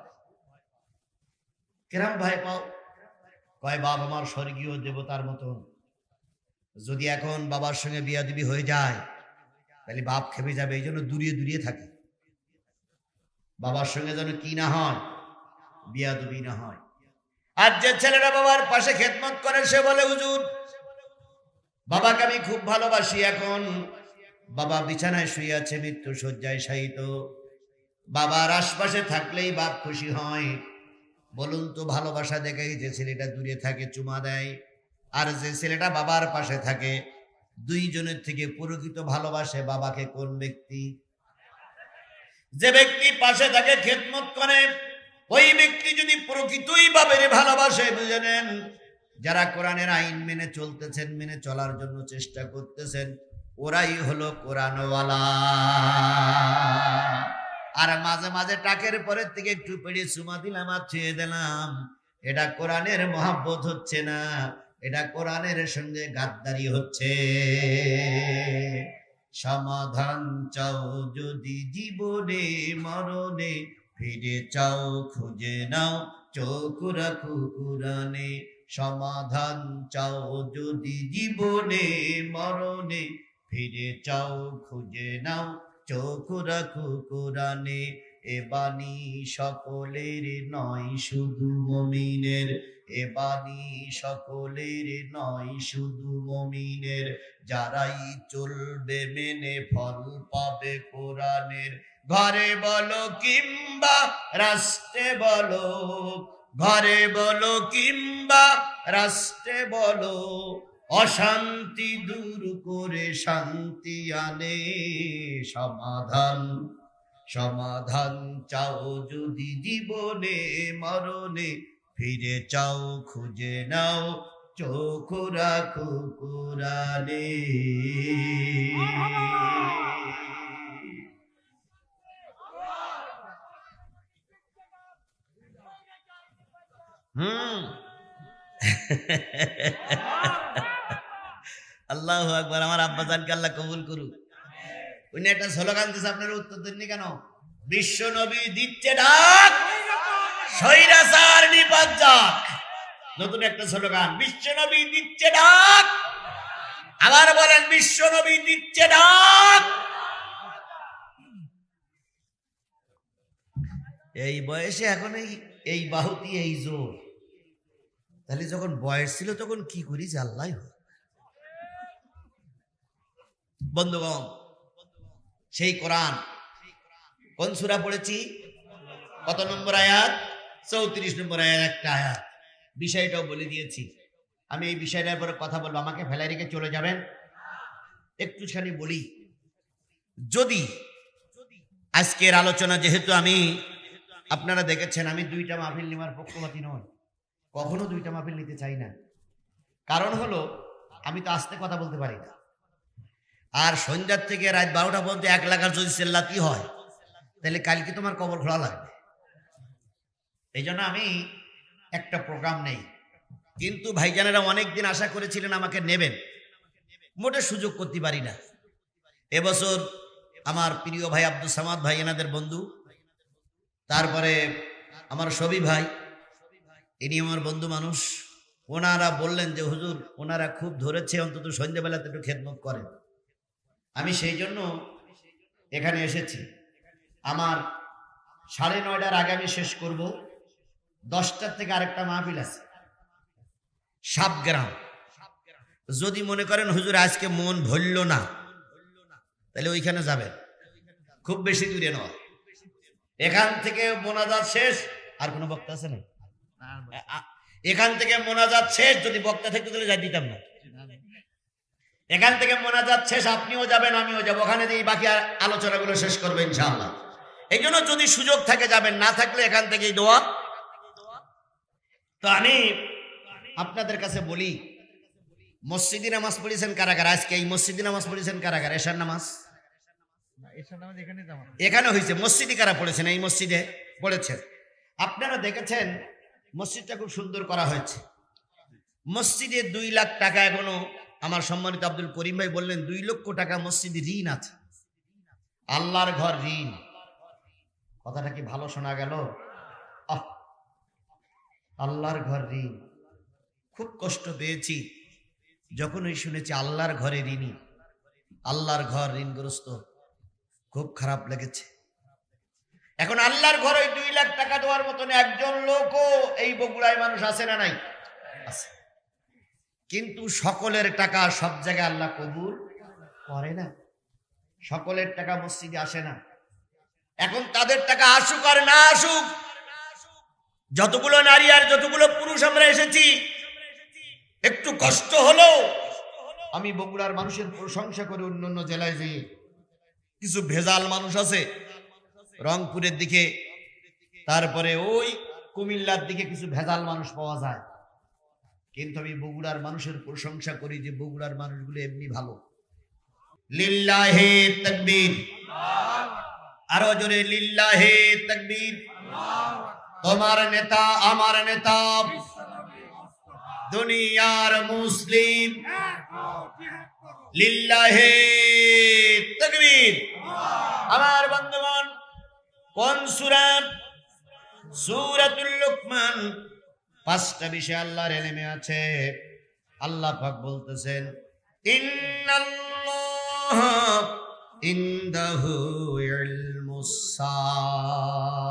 কেরম ভয় পাও? কয়, বাপ আমার স্বর্গীয় দেবতার মতন, যদি এখন বাবার সঙ্গে বিয়াদবি হয়ে যায় তাহলে বাপ খেপে যাবে, এই জন্য দূরে দূরে থাকে। বাবার সঙ্গে যেন কি না হয়, বিয়াদবি না হয়। আর যে ছেলেরা বাবার পাশে খেদমত করে সে বলে, হুজুর বাবাকে আমি খুব ভালোবাসি, এখন বাবা বিছানায় শুয়ে আছে, মৃত্যু শয্যায় শায়িত, বাবার আশপাশে থাকলেই বাপ খুশি হয়। বলুন তো, ভালোবাসা দেখাই যে ছেলেটা দূরে থাকে চুমা দেয়, আর যে ছেলেটা বাবার পাশে থাকে, দুইজনের থেকে প্রকৃত ভালোবাসে বাবাকে কোন ব্যক্তি? যে ব্যক্তি পাশে থাকে খেদমত করে, ওই ব্যক্তি যদি প্রকৃতই বাবের ভালোবাসে, বুঝে নেন যারা কোরআনের আইন মেনে চলতেছেন, মেনে চলার জন্য চেষ্টা করতেছেন, ওরাই হলো কোরআনওয়ালা। আর মাঝে মাঝে টাকের পরের থেকে একটু পেড়ে চুমা দিলাম আর ছুঁয়ে দিলাম, এটা কোরআনের মহব্বত হচ্ছে না, এটা কোরআনের সঙ্গে গাদ্দারি হচ্ছে। সমাধান চাও যদি জীবনে মরণে, ফিরে চাও খুঁজে নাও চোখ রাখো কোরআনে। সমাধান চাও যদি জীবনে মরণে, ফিরে চাও খুঁজে নাও চোখ রাখো কোরআনে। এ বাণী সকলের নয় শুধু মুমিনের, এ বাণী সকলের নয় শুধু মুমিনের, যারাই চলবে মেনে ফল পাবে কোরআনের। ঘরে বলো কিংবা রাষ্ট্রে বলো, ঘরে বলো কিংবা রাষ্ট্রে বলো, অশান্তি দূর করে শান্তি আনে। সমাধান সমাধান চাও যদি জীবনে মরণে, ফিরে চাও খুঁজে নাও চোখ রাখো কোরআনে। আল্লাহু আকবার। আমার আব্বাজানকে আল্লাহ কবুল করুক। উনি একটা স্লোগান দিয়েছে, আপনারা উত্তর দেননি কেন? বিশ্ব নবী দিচ্ছে ডাক, স্বৈরাচার নিপাত যাক। নতুন একটা স্লোগান, বিশ্ব নবী দিচ্ছে ডাক। আবার বলেন, বিশ্ব নবী দিচ্ছে ডাক। এই বয়সে এখন এই বাহুতি, এই জোর, তাহলে যখন বয়স ছিল তখন কি করি যে আল্লাহ। বন্ধুগণ, সেই কোরআন কোন সূরা পড়েছি? কত নম্বর আয়াত? 34 নম্বর আয়াত একটা আয়াত। বিষয়টাও বলে দিয়েছি। আমি এই বিষয়টার পরে কথা বলবো, আমাকে ফেলাই রেখে চলে যাবেন? একটুখানি বলি, যদি আজকের আলোচনা, যেহেতু আমি, আপনারা দেখেছেন আমি 2টা মাহফিল নেওয়ার পক্ষপাতী নয়, কখনো 2টা মাহফিল নিতে চাই না। কারণ হলো আমি তো আস্তে কথা বলতে পারি না, আর সন্ধ্যার থেকে রাত 12টা পর্যন্ত 1 লাখার যদি চেল্লাতি হয় তাহলে কালকে তোমার কবর খোলা লাগবে। এই জন্য আমি একটা প্রোগ্রাম নেই। কিন্তু ভাইজানেরা অনেকদিন আশা করেছিলেন আমাকে নেবেন, মোটে সুযোগ করতে পারি না। এবছর আমার প্রিয় ভাই আব্দুল সামাদ ভাই, এনাদের বন্ধু, তারপরে আমার সবি ভাই, ইনি আমার বন্ধু মানুষ, ওনারা বললেন যে হুজুর ওনারা খুব ধরেছে, অন্তত সন্ধ্যাবেলাতে একটু খেদমত করেন। আমি সেই জন্য এখানে এসেছি। আমার 9:30টার আগে আমি শেষ করব। 10টার থেকে আরেকটা মাহফিল আছে সাবগ্রাম। যদি মনে করেন হুজুর আজকে মন ভরল না, তাহলে ওইখানে যাবেন, খুব বেশি দূরে নয়। এখান থেকে মোনাজাত শেষ, আর কোনো বক্তা আছে না? এখান থেকে মোনাজাত শেষ, যদি বক্তা থাকতো তাহলে যাই দিতাম না। এখান থেকে মোনাজাত শেষ, আপনিও যাবেন আমিও যাবো, ওখানে দিয়ে বাকি আলোচনাগুলো শেষ করবো ইনশাআল্লাহ। এই জন্য যদি সুযোগ থাকে যাবেন, না থাকলে এখান থেকেই দোয়া। তো আমি আপনাদের কাছে বলি, মসজিদে নামাজ পড়েছেন কারা কারা? আজকে এই মসজিদে নামাজ পড়েছেন কারা কারা? এশার নামাজ এখানে হয়েছে, মসজিদে কারা পড়েছেন? এই মসজিদে পড়েছেন। আপনারা দেখেছেন মসজিদটা খুব সুন্দর করা হয়েছে। মসজিদে 2 লাখ টাকা, এখনো আমার সম্মানিত আব্দুল করিম ভাই বললেন 2 লক্ষ টাকা মসজিদে ঋণ আছে। আল্লাহর ঘর ঋণ, কথাটা কি ভালো শোনা গেল? আল্লাহর ঘর ঋণ, খুব কষ্ট পেয়েছি যখন ওই শুনেছি আল্লাহর ঘরে ঋণী, আল্লাহর ঘর ঋণগ্রস্ত, খুব খারাপ লেগেছে। এখন আল্লাহর ঘরে 2 লাখ টাকা দেওয়ার মতন একজন লোকও এই বগুড়ায় মানুষ আছে না নাই? আছে। কিন্তু সকলের টাকা সব জায়গায় আল্লাহ কবুল করে না, সকলের টাকা মসজিদে আসে না। এখন তাদের টাকা আসুক আর না আসুক, যতগুলো নারী আর যতগুলো পুরুষ আমরা এসেছি, একটু কষ্ট হলো আমি বগুড়ার মানুষের প্রশংসা করে অন্যান্য জেলায় যেয়ে, কিছু ভেজাল মানুষ আছে রংপুরের দিকে, তারপরে ওই কুমিল্লার দিকে কিছু ভেজাল মানুষ পাওয়া যায়, কিন্তু আমি বগুড়ার মানুষের প্রশংসা করি যে বগুড়ার মানুষগুলো এমনি ভালো। লিল্লাহে তাকবীর, আরো জোরে লিল্লাহে তাকবীর। তোমার নেতা আমার নেতা, দুনিয়ার মুসলিম, লিল্লাহে তাকবীর। আমার বন্ধুগণ, কোন সূরা? সূরাতুল লুকমান। 5টা বিষয় আল্লাহর ইলমে আছে। আল্লাহ পাক বলতেছেন, ইন্নাল্লাহা ইনদাহু ইলমুস সাআ।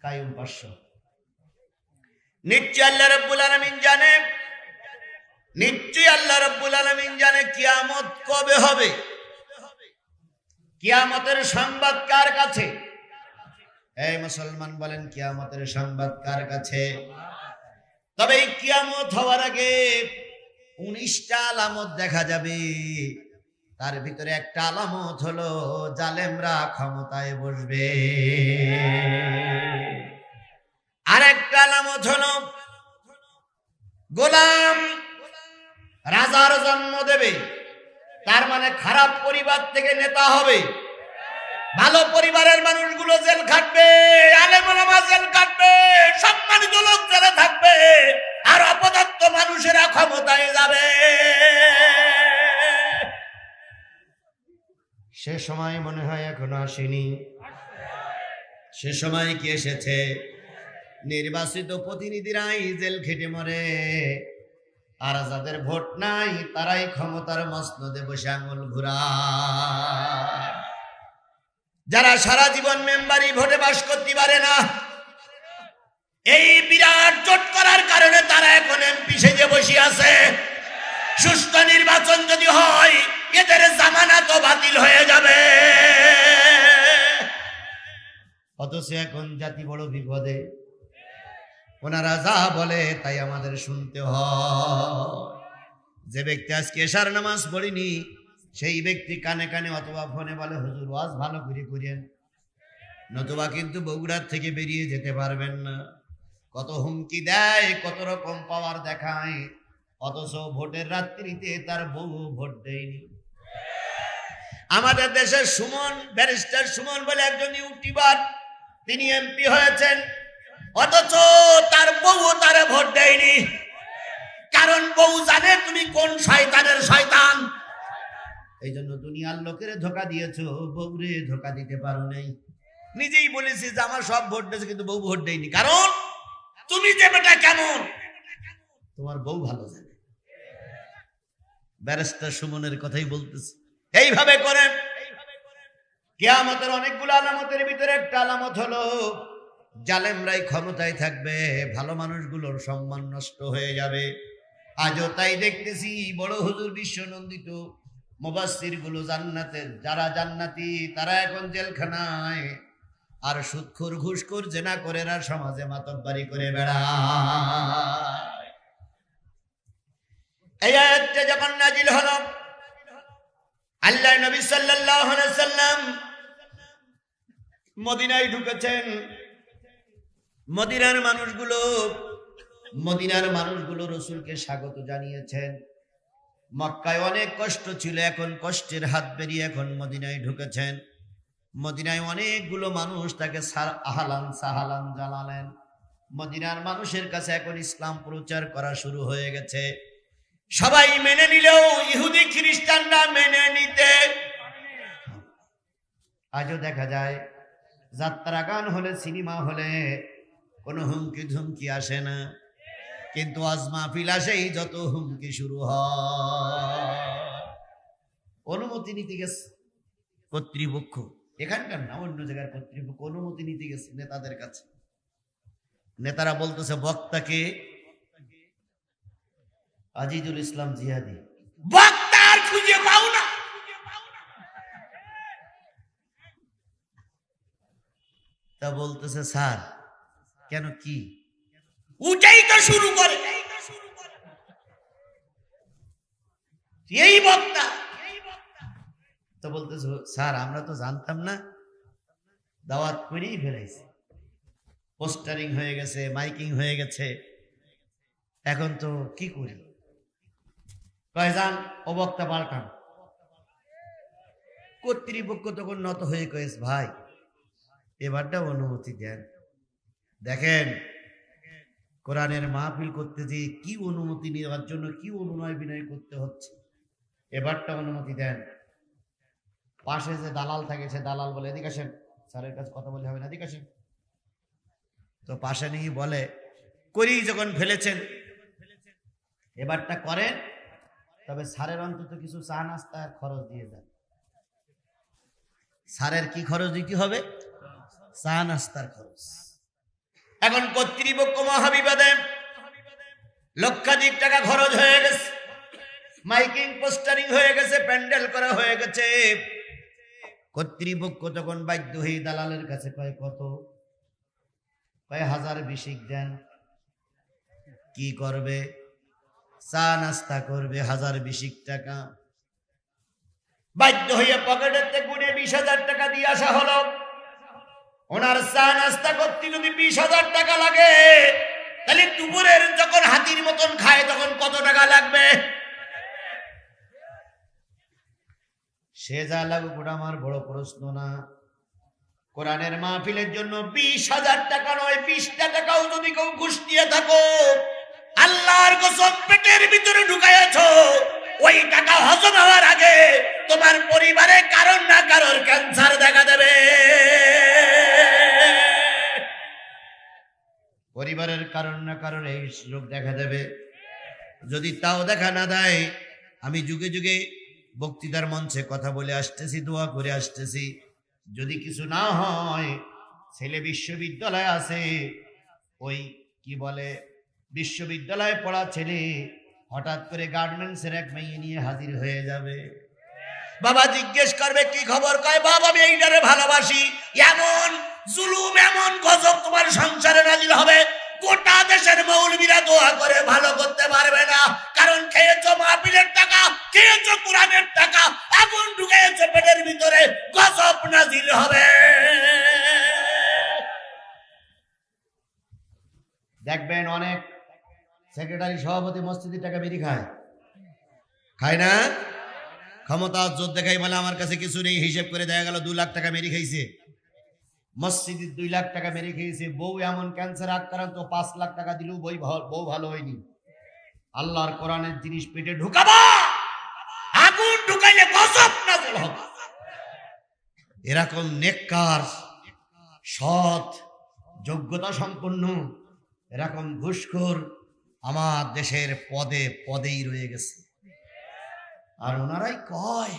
কায়ুম 500। নিশ্চয় আল্লাহ রাব্বুল আলামিন জানে, নিশ্চয় আল্লাহ রাব্বুল আলামিন জানে কিয়ামত কবে হবে। কিয়ামতের সংবাদ কার কাছে? এই মুসলমান বলেন, কিয়ামতের সংবাদ কার কাছে? তবে এই কিয়ামত হওয়ার আগে 19টা আলামত দেখা যাবে। তার ভিতরে একটা আলামত হলো জালেমরা ক্ষমতায় বসবে, আর একটা আলামত হলো গোলাম রাজার জন্ম দেবে। তার মানে খারাপ পরিবার থেকে নেতা হবে, ভালো পরিবারের মানুষগুলো জেল খাটবে, আলেম ওলামা জেল খাটবে, সম্মানিত লোক জেলে থাকবে, আর অপদার্থ মানুষেরা ক্ষমতায় যাবে। সে সময় মনে হয় এখনো আসেনি। সে সময় কি এসেছে? নির্বাচিত প্রতিনিধিরাই জেল খেটে মরে, আর যাদের ভোট নাই তারাই ক্ষমতার মসনদে বসে আঙুল ঘুরায়। যারা সারা জীবন মেম্বারি ভোটে বাস করতে পারে না, এই বিরাট জোট করার কারণে তারা এখন এমপি সেজে বসে আছে। সুষ্ঠু নির্বাচন যদি হয়, এদের জামানত বাতিল হয়ে যাবে। অথচ এখন জাতি বড় বিপদে। ওনারা যা বলে তাই আমাদের শুনতে হয়। যে ব্যক্তি আজকে এশার নামাজ পড়িনি সেই ব্যক্তি কানে কানে অথবা ফোনে বলে হুজুর ওয়াজ ভালো করে করেন, নতুবা কিন্তু বগুড়ার থেকে বেরিয়ে যেতে পারবেন না। কত হুমকি দেয়, কত রকম পাওয়ার দেখায়, অথচ ভোটের রাত্রিতে তার বউ ভোট দেয়নি। আমাদের দেশের সুমন, ব্যারিস্টার সুমন বলে একজন ইউটিউবার, তিনি এমপি হয়েছেন, অথচ তার বউ তারে ভোট দেয়নি। কারণ বউ জানে তুমি কোন শয়তানের শয়তান। এই জন্য দুনিয়ার লোকের ধোকা দিয়েছো, বউরে ধোকা দিতে পারো নাই। নিজেই বলেছি যে আমার সব ভোট দিয়েছে কিন্তু বউ ভোট দেয়নি, কারণ তুমি যে বেটা কেমন তোমার বউ ভালো জানে। ব্যারিস্টার সুমনের কথাই বলতেছে। এইভাবে করে কিয়ামতের অনেকগুলো আলামতের ভিতরে একটা আলামত হলো জালেমরাই ক্ষমতায় থাকবে, ভালো মানুষগুলোর সম্মান নষ্ট হয়ে যাবে। আজও তাই দেখতেছি বড় হুজুর বিশ্বনন্দিত মুবাসসির গুলো জান্নাতের, যারা জান্নাতি তারা এখন জেলখানায়, আর সুদখোর ঘুষখোর জেনা করে আর সমাজে মাতব্বারি করে বেড়ায়। এই আয়াতটা যখন নাজিল হলো, আল্লাহর নবী সাল্লাল্লাহু আলাইহি সাল্লাম মদিনায় ঢুকেছেন। মদিনার মানুষগুলো রাসূলকে স্বাগত জানিয়েছেন। মক্কায় অনেক কষ্ট ছিল, এখন কষ্টের হাত বেরিয়ে এখন মদিনায় ঢুকেছেন। মদিনায় অনেকগুলো মানুষ তাকে আহলান সাহালান জানালেন। মদিনার মানুষের কাছে এখন ইসলাম প্রচার করা শুরু হয়ে গেছে। সবাই মেনে নিলেও ইহুদি খ্রিস্টানরা মেনে নিতে। আজও দেখা যায় যাত্রা গান হলে, সিনেমা হলে কোনো হুমকি ধুমকি আসে না, কিন্তু আজ মাহফিল আসেই যত হুমকি শুরু হয়। অনুমতি নিতে গেছে কর্তৃপক্ষ, এখানকার না অন্য জায়গার কর্তৃপক্ষ অনুমতি নিতে গেছে নেতাদের কাছে। নেতারা বলতেছে বক্তাকে আজিজুল ইসলাম জিহাদি, বক্তা আর খুঁজে পাও না। তা বলতেছে স্যার কেন, কি উঠাই তো শুরু করে এই বক্তা। তো বলতেছে স্যার আমরা তো জানতাম না, দাওয়াত করেই ফেলাইছে, পোস্টারিং হয়ে গেছে, মাইকিং হয়ে গেছে, এখন তো কি করি? কয় যান ও বক্তা পাল্টান। কর্তৃপক্ষ তখন নত হয়ে কয়েছে ভাই এবারটা অনুমতি দেন। দেখেন কোরআনের মাহফিল করতে যে কি অনুমতি নেওয়ার জন্য কি অনুনয় বিনয় করতে হচ্ছে, এবারটা অনুমতি দেন। পাশে যে দালাল থাকে সে দালাল বলে এদিকে আসেন, স্যারের কাছে কথা বলে হবে না, এদিকে আসেন। তো পাশে নিয়ে বলে করি যখন ফেলেছেন এবারটা করেন, তবে স্যারের অন্তত কিছু চা নাস্তা খরচ দিয়ে দেন। স্যারের কি খরচ দিতে হবে? চা নাস্তার খরচ। এখন কর্তৃপক্ষ মহাবিবাদে লক্ষাধিক টাকা খরচ হয়ে গেছে, মাইকিং পোস্টারিং হয়ে গেছে, প্যান্ডেল করা হয়ে গেছে। কর্তৃপক্ষ তখন বাধ্য হয়ে দালালের কাছে কয় কত, কয় 1020 দেন। কি করবে? চা নাস্তা করবে, 1020 টাকা। বাধ্য হয়ে পকেটেতে গুনে 20,000 টাকা দিয়ে আসা হলো। ওনার চা নাস্তা করতে যদি 20,000 টাকা লাগে, তাহলে দুপুরের যখন হাতির মতন খায় তখন কত টাকা লাগবে? সে যা লাগুক ওটা আমার বড় প্রশ্ন না। কোরআনের মাহফিলের জন্য 20,000 টাকা নয় 20টা টাকাও যদি কেউ ঘুষ দিয়ে থাকো, আল্লাহর কসম পেটের ভিতরে ঢুকাইয়াছো, ওই টাকা হজম হওয়ার আগে তোমার পরিবারে কারণ না কারোর ক্যান্সার দেখা দেবে। পরিবারের কারণ না কারোর এই রোগ দেখা দেবে। যদি তাও দেখা না দেয়, আমি যুগে যুগে বক্তৃতার মঞ্চে কথা বলে আসতেছি, দোয়া করে আসতেছি, যদি কিছু না হয়, ছেলে বিশ্ববিদ্যালয়ে আছে, ওই কি বলে বিশ্ববিদ্যালয়ে পড়া ছেলে হঠাৎ করে গার্মেন্টসের এক মেয়ে নিয়ে হাজির হয়ে যাবে। বাবা জিজ্ঞেস করবে কি খবর? কয় বাবা আমি এইটারে ভালোবাসি। এমন জুলুম এমন গজব তোমার সংসারে নাজিল হবে, গোটা দেশের মৌলবীরা দোয়া করে ভালো করতে পারবে না। কারণ খেয়েছো মাহফিলের টাকা, খেয়েছো কোরআনের টাকা, আগুন ঢুকেছে পেটের ভিতরে, গজব নাজিল হবে। দেখবেন অনেক সেক্রেটারি সভাপতি মসজিদের টাকা বেরিয়ে খায় না? ক্ষমতা জোর দেখাই বলে আমার কাছে কিছু নেই, হিসেব করে দেখা গেল 2 লাখ টাকা মেরে খাইছে। মসজিদের 2 লাখ টাকা মেরে খেয়েছে। বউ এমন ক্যান্সার আক্রান্ত, 5 লাখ টাকা দিলেও বউ ভালো হয়নি। আল্লাহর কোরআনের জিনিস পেটে ঢুকাবা, আগুন ঢুকাইলে গজব নাযিল হবে। এরকম নেককার, সৎ, যোগ্যতা সম্পন্ন, এরকম ঘুষখোর আমার দেশের পদে পদেই রয়ে গেছে। আর ওনারাই কয়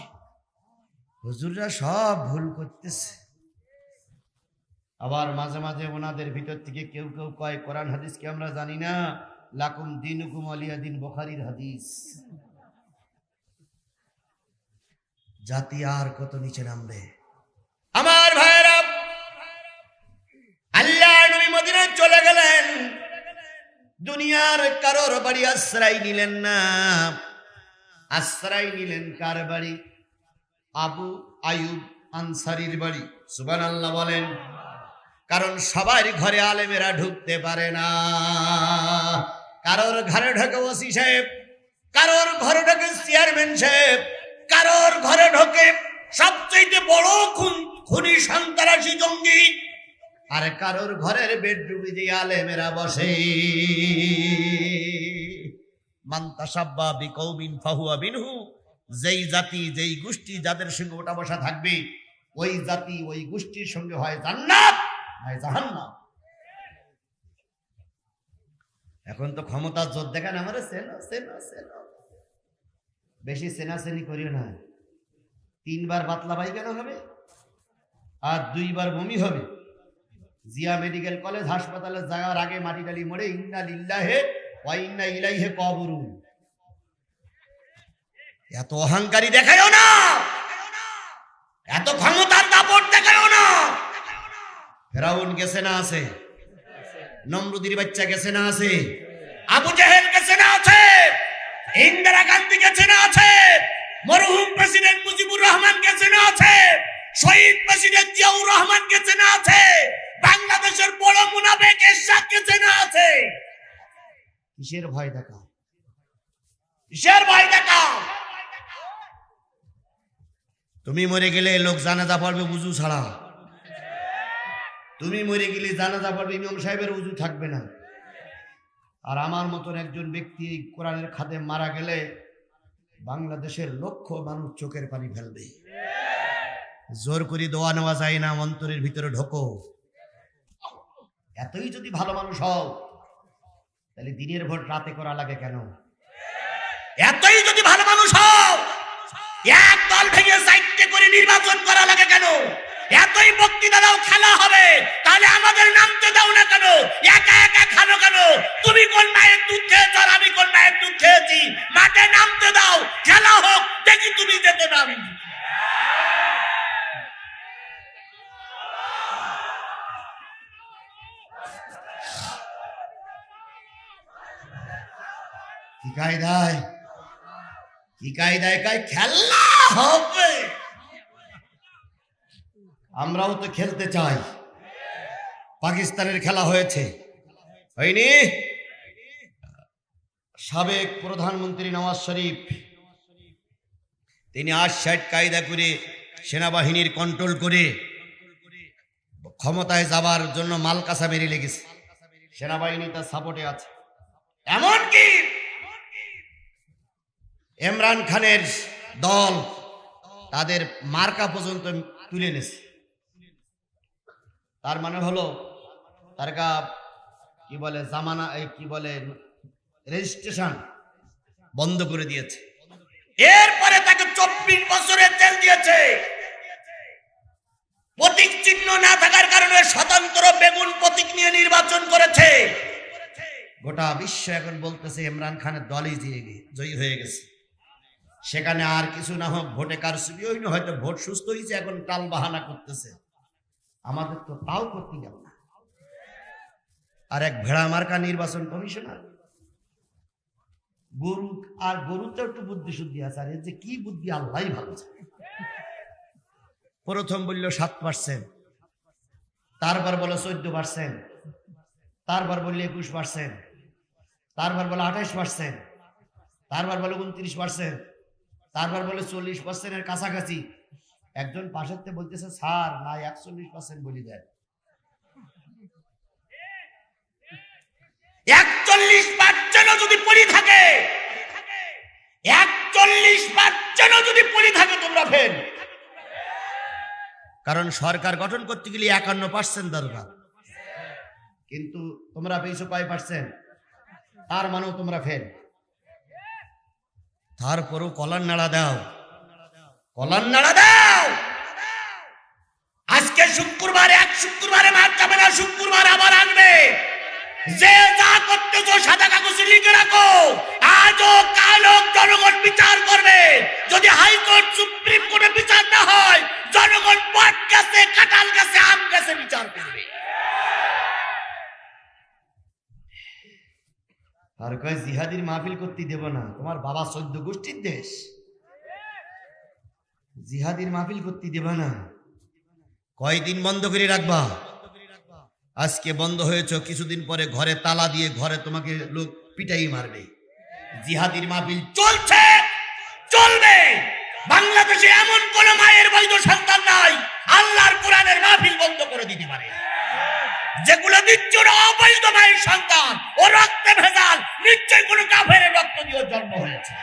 হুজুররা সব ভুল করতেছে। আবার মাঝে মাঝে ওনাদের ভিতর থেকে কেউ কেউ কয় কোরআন হাদিস কি আমরা জানি না, লাকুম দিনুকুম ওয়ালিয়া দিন, বুখারীর হাদিস। জাতি আর কত নিচে নামবে। আমার ভাইরা, আল্লাহ নবী মদিনায় চলে গেলেন, দুনিয়ার কারোর বাড়ি আশ্রয় নিলেন না। আশ্রয় নিলেন কার বাড়ি? আবু আয়ুব আনসারীর বাড়ি। সুবহানাল্লাহ বলেন। কারণ সবার ঘরে আলেমেরা ঢুকতে পারে না। কারোর ঘরে ঢোকে ওসি সাহেব, কারোর ঘরে ঢোকে চেয়ারম্যান সাহেব, কারোর ঘরে ঢোকে সবচেয়ে বড় খুনি সন্ত্রাসী জঙ্গি, আর কারোর ঘরের বেডরুমে যে আলেমেরা বসে। মান তাসাব্বা বিকৌমিন ফাহুয়া মিনহু, যেই জাতি যেই গোষ্ঠী যাদের সঙ্গে ওঠা বসা থাকবে, ওই জাতি ওই গোষ্ঠীর সঙ্গে হয় জান্নাত হয় জাহান্নাম। এখন তো ক্ষমতার জোর দেখান আমারে, সেনা সেনা সেনা। বেশি সেনাসেনি করিও না। 3 বার পাতলা পায়খানা হবে আর 2 বার বমি হবে। জিয়া মেডিকেল কলেজ হাসপাতালে যাওয়ার আগে মাটি ডালি মরে ইন্না লিল্লাহে ওয়া ইন্না ইলাইহি কাবুরুন। এত অহংকারী দেখায়ও না, এত ক্ষমতার দাপট দেখায়ও না। ফেরাউন গেছে না আছে? নমরুদের বাচ্চা গেছে না আছে? আবু জেহেল গেছে না আছে? ইন্দিরা গান্ধী গেছে না আছে? মরহুম প্রেসিডেন্ট মুজিবুর রহমান গেছে না আছে? শহীদ প্রেসিডেন্ট জিয়াউর রহমান গেছে না আছে? বাংলাদেশের বড় মুনাফিক এরশাদ গেছে না আছে? কিসের ভয় দেখাও? কিসের ভয় দেখাও? তুমি মরে গেলে লোক জানাজা পড়বে উজু ছাড়া। তুমি মরে গেলে জানাজা পড়বে, ইমাম সাহেবের উজু থাকবে না। আর আমার মতন একজন ব্যক্তি কোরআনের খাদেম মারা গেলে বাংলাদেশের লক্ষ মানুষ চোখের পানি ফেলবে। জোর করে দোয়া নেওয়া যায় না, অন্তরের ভিতরে ঢোকো। এতই যদি ভালো মানুষ হও, তাহলে দিনের ভোট রাতে করা লাগে কেন? এতই যদি ভালো মানুষ হও, এক দল ভেঙে 4টে করে নির্বাচন করা লাগে কেন? এতই বক্তৃতা দাও খেলা হবে, তাহলে আমাদের নামতে দাও না কেন? একা একা খানো কেন? তুমি কোন মায়ের দুধ খেয়েছ আর আমি কোন মায়ের দুধ খেয়েছি? মাঠে নামতে দাও, খেলা হোক, দেখি তুমি যেতে না আমি। কি কায়দায় কয় খেলা হবে। আমরাও তো খেলতে চাই। পাকিস্তানের খেলা হয়েছে, হয়নি? সাবেক প্রধানমন্ত্রী নওয়াজ শরীফ, তিনি 60 কায়দা করে সেনাবাহিনীর কন্ট্রোল করে ক্ষমতায় যাবার জন্য মালকাসা মেরে লেগেছে। সেনাবাহিনী তার সাপোর্টে আছে। এমনকি ইমরান খানের দল তাদের মার্কা পর্যন্ত তুলে এনেছে। তার মানে হলো তার কি বলে জামানা, কি বলে রেজিস্ট্রেশন বন্ধ করে দিয়েছে। এরপরে তাকে 24 বছরের জেল দিয়েছে। প্রতীক চিহ্ন না থাকার কারণে স্বতন্ত্র বেগুন প্রতীক নিয়ে নির্বাচন করেছে। গোটা বিশ্ব এখন বলতেছে ইমরান খানের দলই জয়ী হয়ে গেছে। সেখানে আর কিছু না হোক, ভোটে কারচুপি হয়তো ভোট সুস্থ হয়েছে, এখন টাল বাহানা করতেছে। আমাদের তো তাও করতে যাব না। আর এক ভেড়া মার্কা নির্বাচন কমিশনার, গরু, আর গরুতে একটু বুদ্ধি শুদ্ধি আছে, আর এর যে কি বুদ্ধি আল্লাহ ভালো জানে। প্রথম বলল 7%, তারপর বলো 14%, তারপর বললো 21%, তারপর বলো 28%, তারপর বলো 29%, তারপর বলে 40% এর কাছাকাছি। একজন পাশের থেকে বলতেছে স্যার না 41% বলি দেন। 41% যদি পড়ি থাকে, 41% যদি পড়ি থাকে তোমরা ফেল। কারণ সরকার গঠন করতে গেলে 51% দরকার, কিন্তু তোমরা পেয়েছো কয় পার্সেন্ট? তার মানেও তোমরা ফেল। তারপরও কলার নাড়া দাও, কলার নাড়া দাও। আজকে শুক্রবার, এক শুক্রবারে মার যাবে না, শুক্রবার আবার আসবে। যে যা করতেছো সাদা কাগজে লিখে রাখো, আজও কালও জনগণ বিচার করবে। যদি হাইকোর্ট সুপ্রিম কোর্টে বিচার না হয়, জনগণ বট গাছে, কাঁঠাল গাছে, আম গাছে বিচার করবে। আর কয় জিহাদির মাহফিল করতে দেব না, তোমার বাবা 14 গোষ্ঠীর দেশ, জিহাদির মাহফিল করতে দেব না। কয়দিন বন্ধ করে রাখবা? আজকে বন্ধ হয়েছে, কিছুদিন পরে ঘরে তালা দিয়ে ঘরে তোমাকে লোক পিটাই মারবে। জিহাদির মাহফিল চলছে, চলবে। বাংলাদেশে এমন কোন মায়ের বৈধ সন্তান নাই আল্লাহর কোরআনের মাহফিল বন্ধ করে দিতে পারে। যেগুলো দিচ্ছ ওরা অবৈধ মায়ের সন্তান, ও রক্তে ভেজাল, নিশ্চয়ই কোনো কাফেরের রক্ত দিয়ে জন্ম হয়েছে।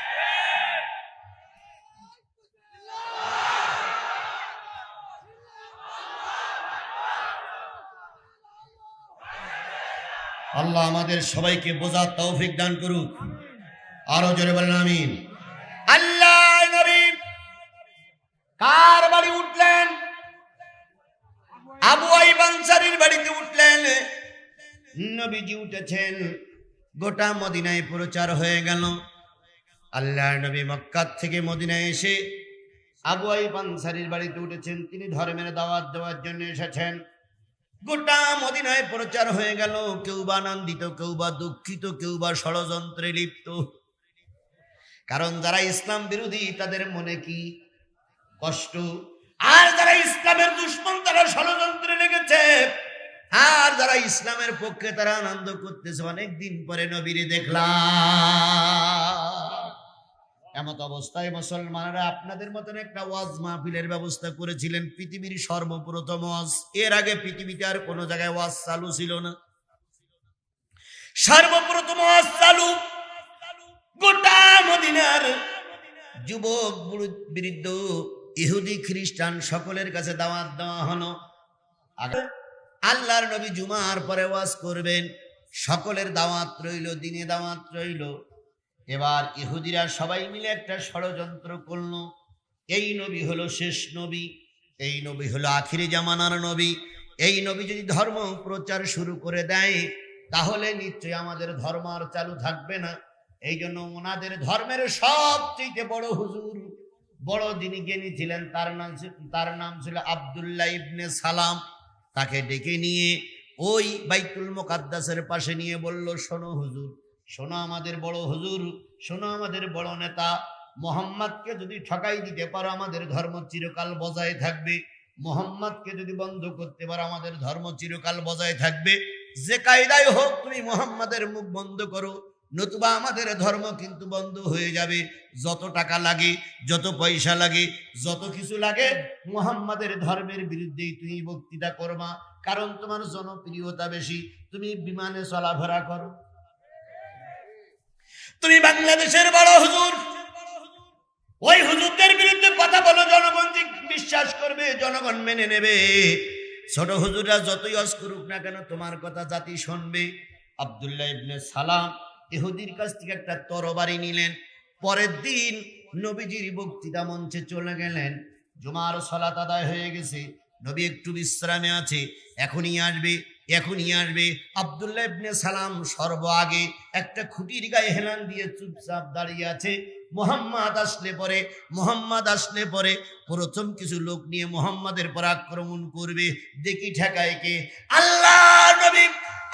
আল্লাহ আমাদের সবাইকে বোঝার তৌফিক দান করুক। আরো জোরে বলেন আমিন। আল্লাহ নবী কার বাড়ি উঠলেন? আবু আইয়ুব আনসারীর বাড়িতে উঠলেন। নবীজি উঠেছেন, গোটা মদিনায় প্রচার হয়ে গেল। আল্লাহর নবী মক্কা থেকে মদিনায় এসে আবু আইয়ুব আনসারীর বাড়িতে উঠেছেন। তিনি ধর্মের দাওয়াত দেওয়ার জন্য এসেছেন। গোটা মদিনায় প্রচার হয়ে গেল। কেউ বা আনন্দিত, কেউ বা দুঃখিত, কেউ বা ষড়যন্ত্রে লিপ্ত। কারণ যারা ইসলাম বিরোধী তাদের মনে কি কষ্ট, আর যারা ইসলামের দুশমন তারা ষড়যন্ত্রে লেগেছে। আর যারা ইসলামের পক্ষে তারা আনন্দ করতেছে। অনেকদিন পরে নবীরে দেখলাম। এমত অবস্থায় মুসলমানরা আপনাদের মতন একটা ওয়াজ মাহফিলের ব্যবস্থা করেছিলেন, পৃথিবীর সর্বপ্রথম ওয়াজ। এর আগে পৃথিবীতে আর কোনো জায়গায় ওয়াজ চালু ছিল না, সর্বপ্রথম ওয়াজ চালু। গোটা মদিনার যুবক বৃদ্ধ, ইহুদি খ্রিস্টান সকলের কাছে দাওয়াত দেওয়া হলো। আল্লাহর নবী জুমার পরে ওয়াজ করবেন, সকলের দাওয়াত রইল, দিনে দাওয়াত রইল। এবার ইহুদিরা সবাই মিলে একটা ষড়যন্ত্র করলো। এই নবী হলো শেষ নবী, এই নবী হলো আখিরি জামানার নবী। এই নবী যদি ধর্ম প্রচার শুরু করে দেয় তাহলে নিশ্চয়ই আমাদের ধর্ম আর চালু থাকবে না। এই জন্য ওনাদের ধর্মের সবচেয়ে বড় হুজুর, বড় যিনি জ্ঞানী ছিলেন, তার নাম ছিল আব্দুল্লাহ ইবনে সালাম। তাকে ডেকে নিয়ে ওই বাইতুল মুকাদ্দাসের পাশে নিয়ে বলল, শোনো হুজুর, শোনো আমাদের বড় হুজুর, শোনো আমাদের বড় নেতা, মোহাম্মদকে যদি ঠকাই দিতে পারো আমাদের ধর্ম চিরকাল বজায় থাকবে। মোহাম্মদকে যদি বন্ধ করতে পারো আমাদের ধর্ম চিরকাল বজায় থাকবে। যে কায়দায় হোক তুমি মোহাম্মদের মুখ বন্ধ করো, নতুবা আমাদের ধর্ম কিন্তু বন্ধ হয়ে যাবে। যত টাকা লাগে, যত পয়সা লাগে, যত কিছু লাগে, মুহাম্মাদের ধর্মের বিরুদ্ধেই তুমি বক্তৃতা করবা। কারণ তোমার জনপ্রিয়তা বেশি, তুমি বিমানে চলাফেরা করো, তুমি বাংলাদেশের বড় হুজুর। ওই হুজুরদের বিরুদ্ধে কথা বলো, জনগণ বিশ্বাস করবে, জনগণ মেনে নেবে। ছোট হুজুররা যতই অজ করুক না কেন তোমার কথা জাতি শুনবে। আব্দুল্লাহ ইবনে সালাম ইহুদির কাছ থেকে একটা তরবারি নিলেন। পরের দিন নবীজির বক্তৃতা মঞ্চে চলে গেলেন। জুমার সালাত আদায় হয়ে গেছে, নবী একটু বিশ্রামে আছে, এখনই আসবে, এখনই আসবে। আব্দুল্লাহ ইবনে সালাম সর্ব আগে একটা খুঁটির গায়ে হেলান দিয়ে চুপচাপ দাঁড়িয়ে আছে। মুহাম্মদ আসলে পরে প্রথম কিছু লোক নিয়ে মুহাম্মাদের পর আক্রমণ করবে, দেখি ঠেকায় কে? আল্লাহ নবী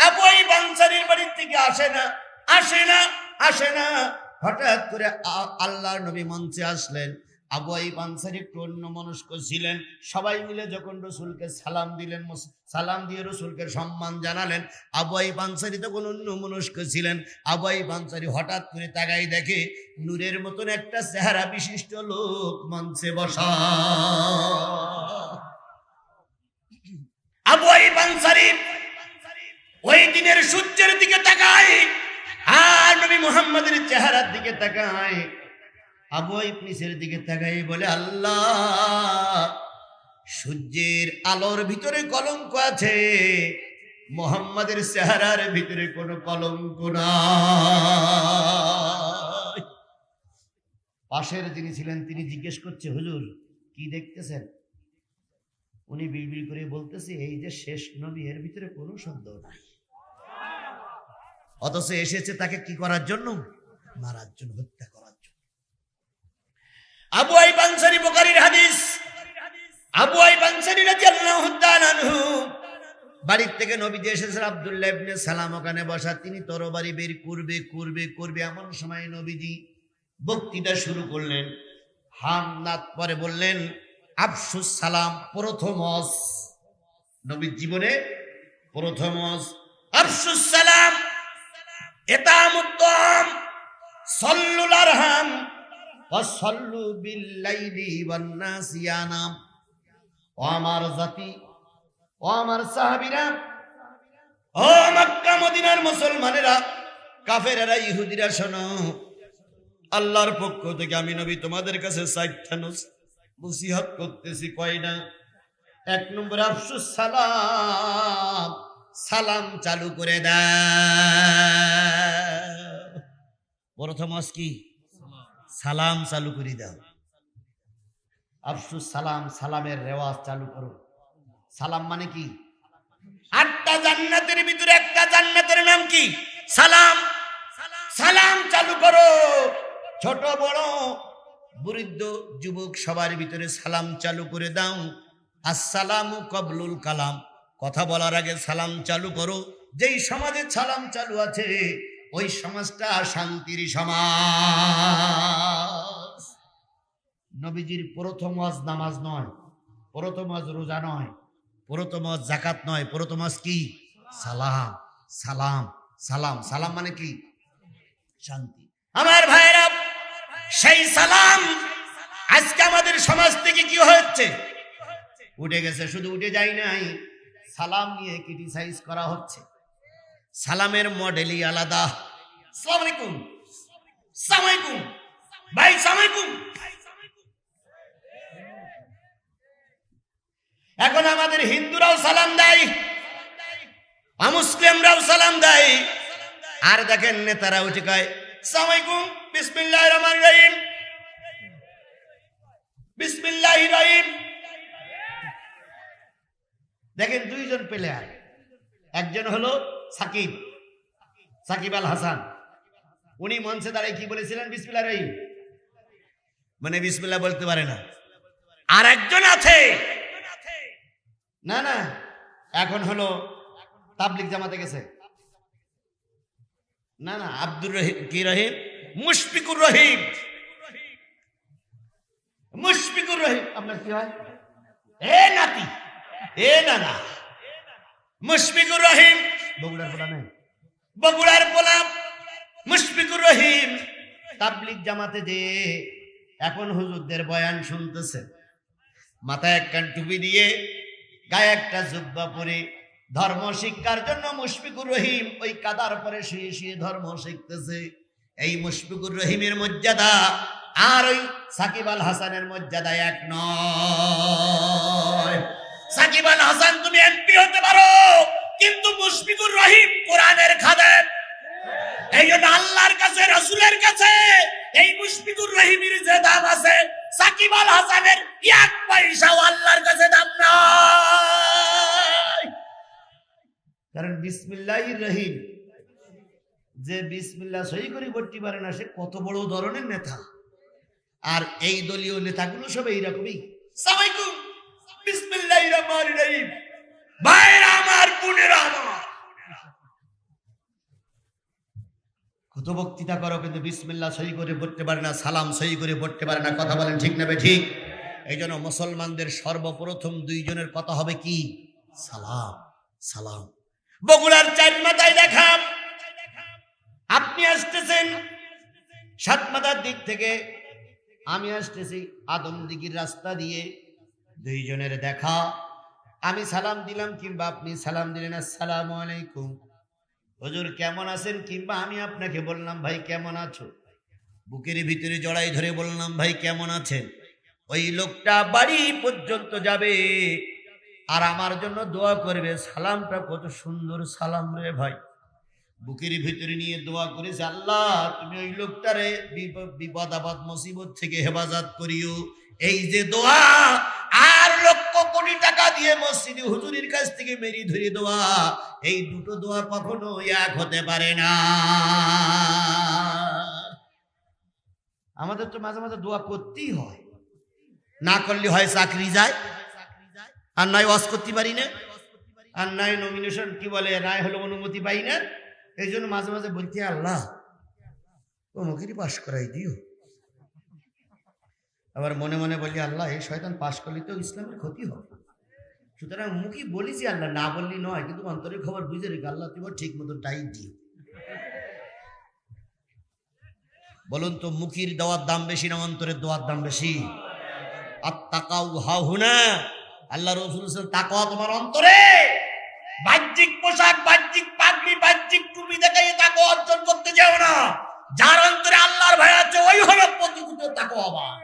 আবু আইয়ুব আনসারীর বাড়ি থেকে আসে না। হঠাৎ করে আল্লাহর নবী মঞ্চে আসলেন। আবু আইয়ুব আনসারী একটু অন্যমনস্ক ছিলেন। সবাই মিলে যখন রসুলকে সালাম দিলেন, সালাম দিয়ে রসুলকে সম্মান জানালেন, আবু আইয়ুব আনসারী তখন অন্যমনস্ক ছিলেন। আবু আইয়ুব আনসারী হঠাৎ করে তাকাই দেখে নূরের মতন একটা চেহারা বিশিষ্ট লোক মঞ্চে বসা। আবু আইয়ুব আনসারী ওই দিনের সূর্যের দিকে তাকায় আর নবী মুহাম্মদের চেহারার দিকে তাকায়। আবু আইয়ুব নিচের দিকে তাকাই বলে, আল্লাহ, সূর্যের আলোর ভিতরে কলঙ্ক আছে, মুহাম্মাদের চেহারার ভিতরে কোনো কলঙ্ক নাই। পাশের যিনি ছিলেন তিনি জিজ্ঞেস করছে, হুজুর কি দেখতেছেন? উনি বিড়বিড় করে বলতেছে, এই যে শেষ নবী, এর ভিতরে কোনো সন্দেহ নাই, অথচ এসেছে তাকে কি করার জন্য? মারার জন্য, হত্যা করার জন্য। আবু আইয়ুব আনসারী, বুখারীর হাদিস। আবু আইয়ুব আনসারী রাদিয়াল্লাহু তাআলা আনহু বাড়ির থেকে নবীজি এসেছেন, আব্দুল্লাহ ইবনে সালাম ওখানে বসা। তিনি তরবারি বের করবে। এমন সময় নবীজি বক্তৃতা শুরু করলেন। হামদাত পরে বললেন, আফসুস সালাম, প্রথম হজ, নবীর জীবনে প্রথম হজ। আফসুস সালাম, ইতামুত তাআম, সাল্লুল আরহাম, ওয়াসাল্লু বিল্লাইলি ওয়ান নাস ইয়ানাম। ও আমার জাতি, ও আমার সাহাবীরা, ও মক্কা মদিনার মুসলমানেরা, কাফেরেরা, ইহুদিরা, শোনো, আল্লাহর পক্ষ থেকে আমি নবী তোমাদের কাছে 4টা নসিহত করতেছি। কয়টা? 1 নম্বর, আফসুস সালাম, সালাম চালু করে দাও। প্রথম হজ কি? সালাম চালু করে দাও। আফসুস সালাম, সালামের রেওয়াজ চালু করো। সালাম মানে কি? 8টা জান্নাতের ভিতরে একটা জান্নাতের নাম কি? সালাম। সালাম চালু করো। ছোট বড়, বৃদ্ধ যুবক, সবার ভিতরে সালাম চালু করে দাও। আসসালামু কবলুল কালাম, কথা বলার আগে সালাম চালু করো। যেই সমাজে সালাম চালু আছে ওই সমাজটা শান্তির সমাজ। নবীজির প্রথম হজ নামাজ নয়, প্রথম হজ রোজা নয়, প্রথম হজ যাকাত নয়, প্রথম হজ কি? সালাম। সালাম সালাম সালাম মানে কি? শান্তি। আমার ভাইরা, সেই সালাম আজকে আমাদের সমাজ থেকে কি হচ্ছে? উঠে গেছে। শুধু উঠে যায় নাই, সালাম নিয়ে ক্রিটিসাইজ করা হচ্ছে। সালামের মডেলই আলাদা। আসসালামু আলাইকুম, আসসালামু আলাইকুম ভাই, আসসালামু আলাইকুম। এখন আমাদের হিন্দুরাও সালাম দেয়, মুসলিমরাও সালাম দেয়, আর দেখেন নেতারা উঠে কয় আসসালামু আলাইকুম, বিসমিল্লাহির রহমানির রহিম, বিসমিল্লাহির রহিম। দেখেন 2 জন প্লেয়ার, একজন হলো সাকিব আল হাসান। উনি মঞ্চে দাঁড়িয়ে কি বলেছিলেন? বিসমিল্লাহির রহিম, মানে বিসমিল্লাহ বলতে পারে না। আর একজন আছে, না এখন হলো তাবলিগ জামাতে গেছে, না আব্দুর রহিম, কি রহিম? মুশফিকুর রহিম। মুশফিকুর রহিম। আপনার কি হয়? এ নাতি, এ না, মুশফিকুর রহিম, বগুড়ার পোলা নেই, বগুড়ার পোলা মুশফিকুর রহিম। তাবলিগ জামাতে যে এখন হুজুরদের বয়ান শুনতেছে, মাথায় একখান টুপি দিয়ে, গায়ে একটা জুব্বা পরে, ধর্ম শিক্ষার জন্য মুশফিকুর রহিম ওই কাদার পরে শুয়ে ধর্ম শিখতেছে। এই মুশফিকুর রহিমের মর্যাদা আর ওই সাকিব আল হাসানের মর্যাদা এক নয়। সাকিব আল হাসান তুমি এমপি হতে পারো, কিন্তু মুশফিকুর রহিম কোরআনের খাদেম। এই জন্য আল্লাহর কাছে, রাসূলের কাছে এই মুশফিকুর রহিমের যে দাম আছে, সাকিব আল হাসানের 1 পয়সাও আল্লাহর কাছে দাম নাই। কারণ বিসমিল্লাহির রহিম, যে বিসমিল্লাহ সহি করে করতে পারে না, সে কত বড় ধরনের নেতা। আর এই দলীয় নেতাগুলো সব এইরকমই। সালামালাইকুম, বিসমিল্লাহির রহমানির রহিম। ভাইরা আমার, বোনেরা আমার, কত বক্তৃতা করো কিন্তু বিসমিল্লাহ সহি করে পড়তে পারে না, সালাম সহি করে পড়তে পারে না। কথা বলেন ঠিক না ঠিক? এই জন্য মুসলমানদের সর্বপ্রথম দুইজনের কথা হবে কি? সালাম, সালাম। বগুড়ার চার মাথায় দেখা, আপনি আসতেছেন সাতমাথার দিক থেকে, আমি আসতেছি আদমদিঘির রাস্তা দিয়ে, দুইজনের দেখা। আমি সালাম দিলাম কিংবা আপনি সালাম দিলেন, আসসালামু আলাইকুম, হুজুর কেমন আছেন, কিংবা আমি আপনাকে বললাম ভাই কেমন আছো, বুকের ভিতরে জড়াই ধরে বললাম ভাই কেমন আছেন। ওই লোকটা বাড়ি পর্যন্ত যাবে আর আমার জন্য দোয়া করবে। সালামটা কত সুন্দর সালাম রে ভাই, বুকের ভিতরে নিয়ে দোয়া করেছে, আল্লাহ তুমি ওই লোকটারে বিপদ আপদ মুসিবত থেকে হেফাজত করিও। এই যে দোয়া, আর লক্ষ কোটি টাকা দিয়ে মসজিদে হুজুরের কাছ থেকে মেরি ধরে দোয়া, এই দুটো দোয়া কখনো এক হতে পারে না। আমাদের তো মাঝে মাঝে দোয়া করতেই হয়, না করলে হয় চাকরি যায়, আর নয় ওয়াজ করতে পারি না, আর নয় নমিনেশন কি বলে রায় হলো অনুমতি পাই না। এই জন্য মাঝে মাঝে বলতে, আল্লাহ অমুকেরই পাশ করাই দিও। আবার মনে মনে বলি, আল্লাহ এই শয়তান পাশ করলে তো ইসলামের ক্ষতি হবে, সুতরাং মুখই বলিছি আল্লাহ, না বললি নয়, কিন্তু অন্তরের খবর বুঝে রেখে আল্লাহ তুমি ঠিক মতো টাইট দিও। বলুন তো, মুখির দেওয়ার দাম বেশি না অন্তরের দেওয়ার দাম বেশি? আত্তাকাউ হাহুনা, আল্লাহ রাসূল তাকওয়া তোমার অন্তরে। বাহ্যিক পোশাক, বাহ্যিক পাগড়ি, বাহ্যিক টুপি দেখাই তাকওয়া অর্জন করতে যাও না। যার অন্তরে আল্লাহর ভয় আছে ওই হলো প্রকৃত তাকওয়াবান।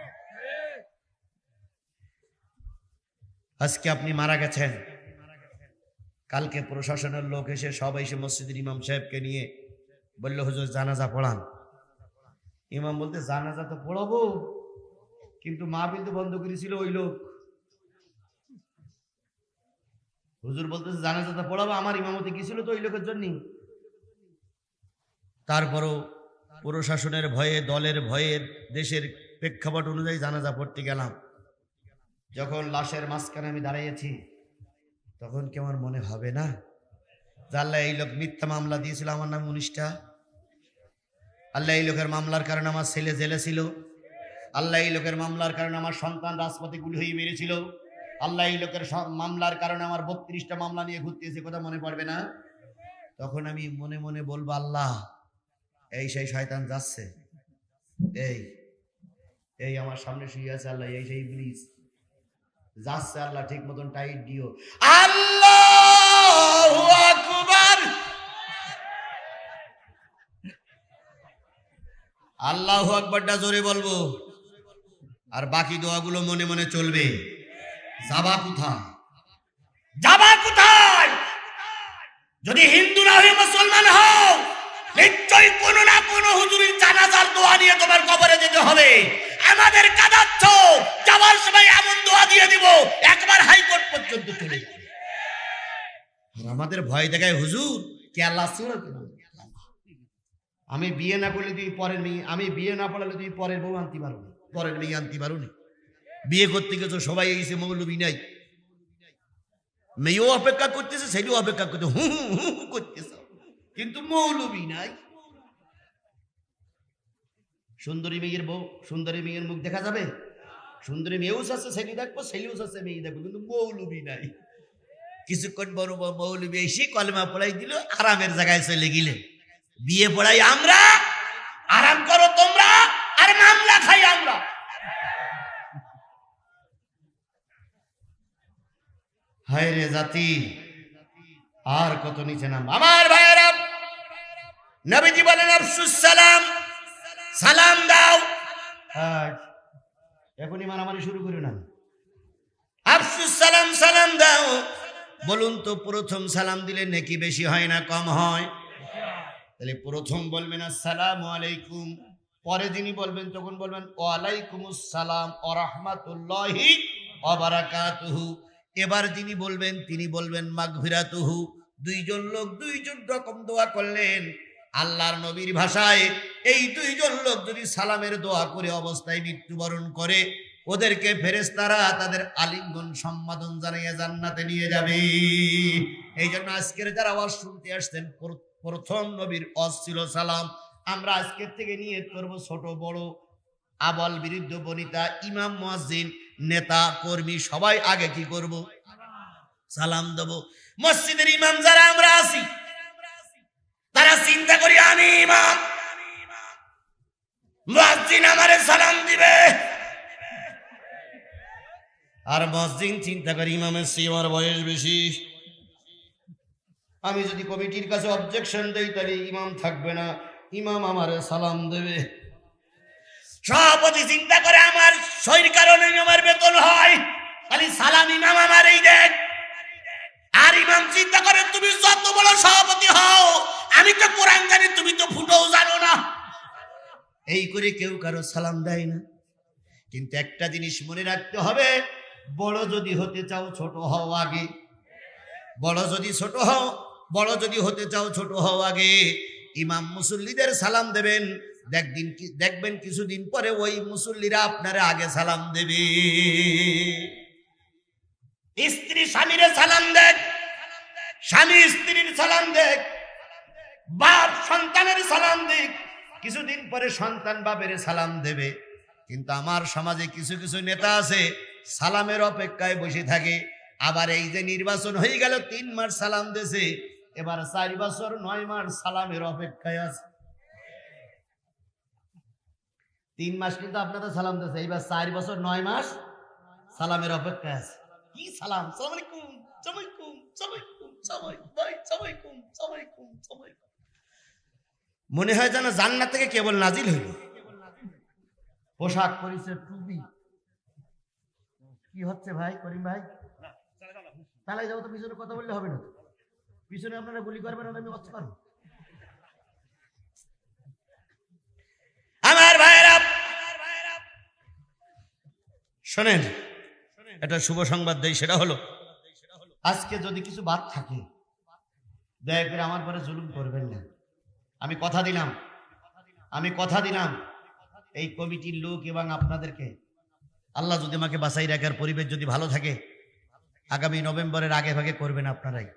আজকে আপনি মারা গেছেন, কালকে প্রশাসনের লোক এসে সবাই এসে মসজিদের ইমাম সাহেবকে নিয়ে বলল, হুজুর জানাজা পড়ান। ইমাম বলতে, জানাজা তো পড়াবো, কিন্তু মাহফিল তো বন্ধ করেছিল ওই লোক। হুজুর বলতেছে জানাজা তো পড়াবো, আমার ইমামতি গেছিল তো ওই লোকের জন্য। তারপরও প্রশাসনের ভয়ে, দলের ভয়ে, দেশের প্রেক্ষাপট অনুযায়ী জানাজা পড়তে গেলাম। যখন লাশের মাঝখানে আমি দাঁড়িয়েছি, তখন কি আমার মনে হবে না যে আল্লাহ এই লোক মিথ্যা মামলা দিয়েছিল আমার নামে 19টা, আল্লাহ এই লোকের মামলার কারণে আমার ছেলে জেলে ছিল, আল্লাহ এই লোকের মামলার কারণে আমার সন্তান রাজপথে গুলি হয়ে মেরেছিল, আল্লাহ এই লোকের মামলার কারণে আমার 32টা মামলা নিয়ে ঘুরতেছে, কথা মনে পড়বে না? তখন আমি মনে মনে বলবো, আল্লাহ এই সেই শয়তান যাচ্ছে, এই এই আমার সামনে শুয়ে আছে, আল্লাহ এই সেই ইবলিস যাচ্ছে, আল্লাহ ঠিক মতন টাইট দিও। আল্লাহু আকবার, আল্লাহু আকবারটা জোরে বলবো, আর বাকি দোয়াগুলো মনে মনে চলবে। যাবা কোথায়? যাবা কোথায়? যদি হিন্দু না হয়ে মুসলমান হও, নিশ্চয়ই কোনো না কোনো হুজুরের জানাজার দোয়া নিয়ে তোমার কবরে যেতে হবে। আমাদের কাঁদাচ্ছ, যাবার সময় এমন দোয়া দিয়ে দিব একবার হাইকোর্ট পর্যন্ত চলে যাবে। আর আমাদের ভয় দেখায়, হুজুর কে আল্লাহ ছিল, আমি বিয়ে না করলে তুই পরের মেয়ে, আমি বিয়ে না পড়ালে তুই পরের বউ আনতে পারো, পরের মেয়ে আনতে পারো নি। বিয়ে করতে গেছো সবাই এসে মৌলবি নাই, মেয়েও অপেক্ষা করতেছে, ছেলেও অপেক্ষা করতে হু হু হু হু করতেছে, কিন্তু মৌলবি নাই। সুন্দরী মেয়ের বউ, সুন্দরী মেয়ের মুখ দেখা যাবে, সুন্দরী মেয়েও আছে ছেলে দেখবো, ছেলেও আছে মেয়ে দেখবো, কিন্তু মৌলবি নাই। কিছুক্ষণ বড় মৌলবি এসে কলেমা পড়াই দিল, আরামের জায়গায় চলে গেলে। বিয়ে পড়াই আমরা, আরাম করো তোমরা, আর মামলা খাই আমরা। হায় রে জাতি, আর কত নিচে নাম। আমার ভাইয়েরা, নবীজি বলেন আফসুস সালাম, সালাম দাও। এখনই মারামারি শুরু করো না, আফসুস সালাম, সালাম দাও। বলুন তো, প্রথম সালাম দিলে নেকি বেশি হয় না কম হয়? তাহলে প্রথম বলবেন আসসালামু আলাইকুম, পরে যিনি বলবেন তখন বলবেন ওয়ালাইকুমুস সালাম ওয়া রাহমাতুল্লাহি ওয়া বারাকাতুহু। এবার যিনি বলবেন তিনি বলবেন মাগফিরাতুহু। দুইজন লোক দুইজন রকম দোয়া করলেন। আল্লাহর নবীর ভাষায় এই দুইজন লোক যদি সালামের দোয়া করে অবস্থায় মৃত্যুবরণ করে, ওদেরকে ফেরেশতারা তাদের আলিঙ্গন সম্মাদন জানিয়ে জান্নাতে নিয়ে যাবে। এই জন্য আজকের যারা ওয়াজ শুনতে আসছেন, প্রথম নবীর ওয়াজ ছিল সালাম। আমরা আজকের থেকে নিয়ত করব, ছোট বড়, আবাল বৃদ্ধ বনিতা, ইমাম মুয়াজ্জিন, নেতা কর্মী সবাই আগে কি করব? সালাম দেব। মসজিদের ইমাম যারা আমরা আছি তারা চিন্তা করি আমি ইমাম, মুয়াজ্জিন আমারে সালাম দিবে, আর মুয়াজ্জিন চিন্তা করি ইমামের চেয়ে আমার বয়স বেশি, আমি যদি কমিটির কাছে অবজেকশন দেই তাহলে ইমাম থাকবে না, ইমাম আমারে সালাম দেবে। সভাপতি চিন্তা করে আমার সইর কারণে আমার বেতন হয়, খালি সালাম ইমাম আমারই দেন। আর ইমাম চিন্তা করে তুমি যত বড় সভাপতি হও, আমি তো কোরআন জানি, তুমি তো ফুটও জানো না। এই করে কেউ কারো সালাম দেয় না। কিন্তু একটা জিনিস মনে রাখতে হবে, বড় যদি হতে চাও ছোট হও আগে। বড় যদি ছোট হও, বড় যদি হতে চাও ছোট হও আগে। ইমাম মুসল্লিদের সালাম দেবেন, দেখবেন কিছুদিন পরে ওই মুসল্লিরা আপনারা আগে সালাম দেবে। স্ত্রী স্বামীরে সালাম দেখ, স্বামী স্ত্রীর সালাম দেখ, বাপ সন্তানের সালাম দেখ, কিছুদিন পরে সন্তান বাপের সালাম দেবে। কিন্তু আমার সমাজে কিছু কিছু নেতা আছে সালামের অপেক্ষায় বসে থাকে। আবার এই যে নির্বাচন হয়ে গেল, 3 মাস সালাম দেছে, এবার 4 বছর 9 মাস সালামের অপেক্ষায় আছে। 3 মাস কিন্তু আপনাদের সালাম দিয়েছে, এইবার 4 বছর 9 মাস সালামের অপেক্ষায় আছে। কি সালাম? সালাম আলাইকুম, সালামালাইকুম, সালামালাইকুম, সালামালাইকুম, সালামালাইকুম, সালামালাইকুম। মনে হয় যেন জান্নাত থেকে কেবল নাজিল হইল। পোশাক পরিছে, টুপি। কি হচ্ছে ভাই করিম ভাই? তালাই যাও তো, পিছনে কথা বললে হবে না। পিছনে আপনারা গুলি করবেন, আমি অর্থ পারবো। আমার ভাইয়েরা শোনেন, একটা শুভ সংবাদ দেই, সেটা হলো আজকে যদি কিছু বাদ থাকে দয়া করে আমার পরে জুলুম করবেন না। আমি কথা দিলাম এই কমিটির লোক এবং আপনাদেরকে, আল্লাহ যদি আমাকে বাঁচাই রাখার পরিবেশ যদি ভালো থাকে, আগামী নভেম্বরের আগে ভাগে করবেন আপনারাই।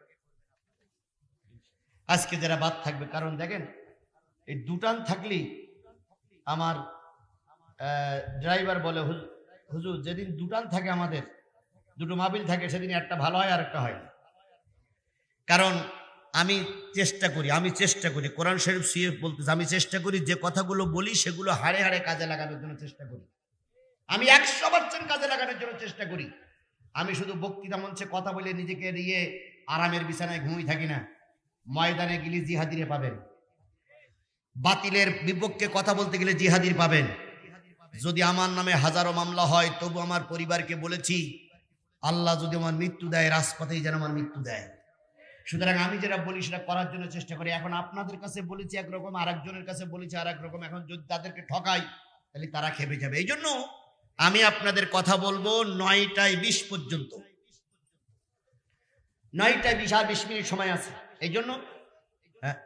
আজকে যারা বাদ থাকবে, কারণ দেখেন এই দুটান থাকলেই আমার ড্রাইভার বলে, হুজুর যেদিন দুটান থাকে, আমাদের দুটো মাহফিল থাকে, সেদিন একটা ভালো হয় আর একটা হয় না। কারণ আমি চেষ্টা করি কোরআন শরীফ সিএফ বলতেছে, আমি চেষ্টা করি যে কথাগুলো বলি সেগুলো হাড়ে হাড়ে কাজে লাগানোর জন্য চেষ্টা করি। আমি 100% কাজে লাগানোর জন্য চেষ্টা করি। আমি শুধু বক্তৃতা মঞ্চে কথা বলে নিজেকে দিয়ে আরামের বিছানায় ঘুমিয়ে থাকি না। ময়দানে গেলে জিহাদিরে পাবেন, বাতিলের বিপক্ষে কথা বলতে গেলে জিহাদির পাবেন। যদি আমার নামে হাজারো মামলা হয়, তবু আমার পরিবারকে বলেছি, আল্লাহ যদি আমার মৃত্যু দেয়, রাজপথেই যেন আমার মৃত্যু দেয়। সুতরাং আমি যেটা বলি সেটা করার জন্য চেষ্টা করি। এখন আপনাদের কাছে বলেছি একরকম, আরেকজনের কাছে বলেছি আর একরকম। এখন যদি তাদেরকে ঠকাই তাহলে তারা খেপে যাবে। এই জন্য আমি আপনাদের কথা বলবো 9টায় 20 পর্যন্ত। 9টায় 20 মিনিট সময় আছে। এই জন্য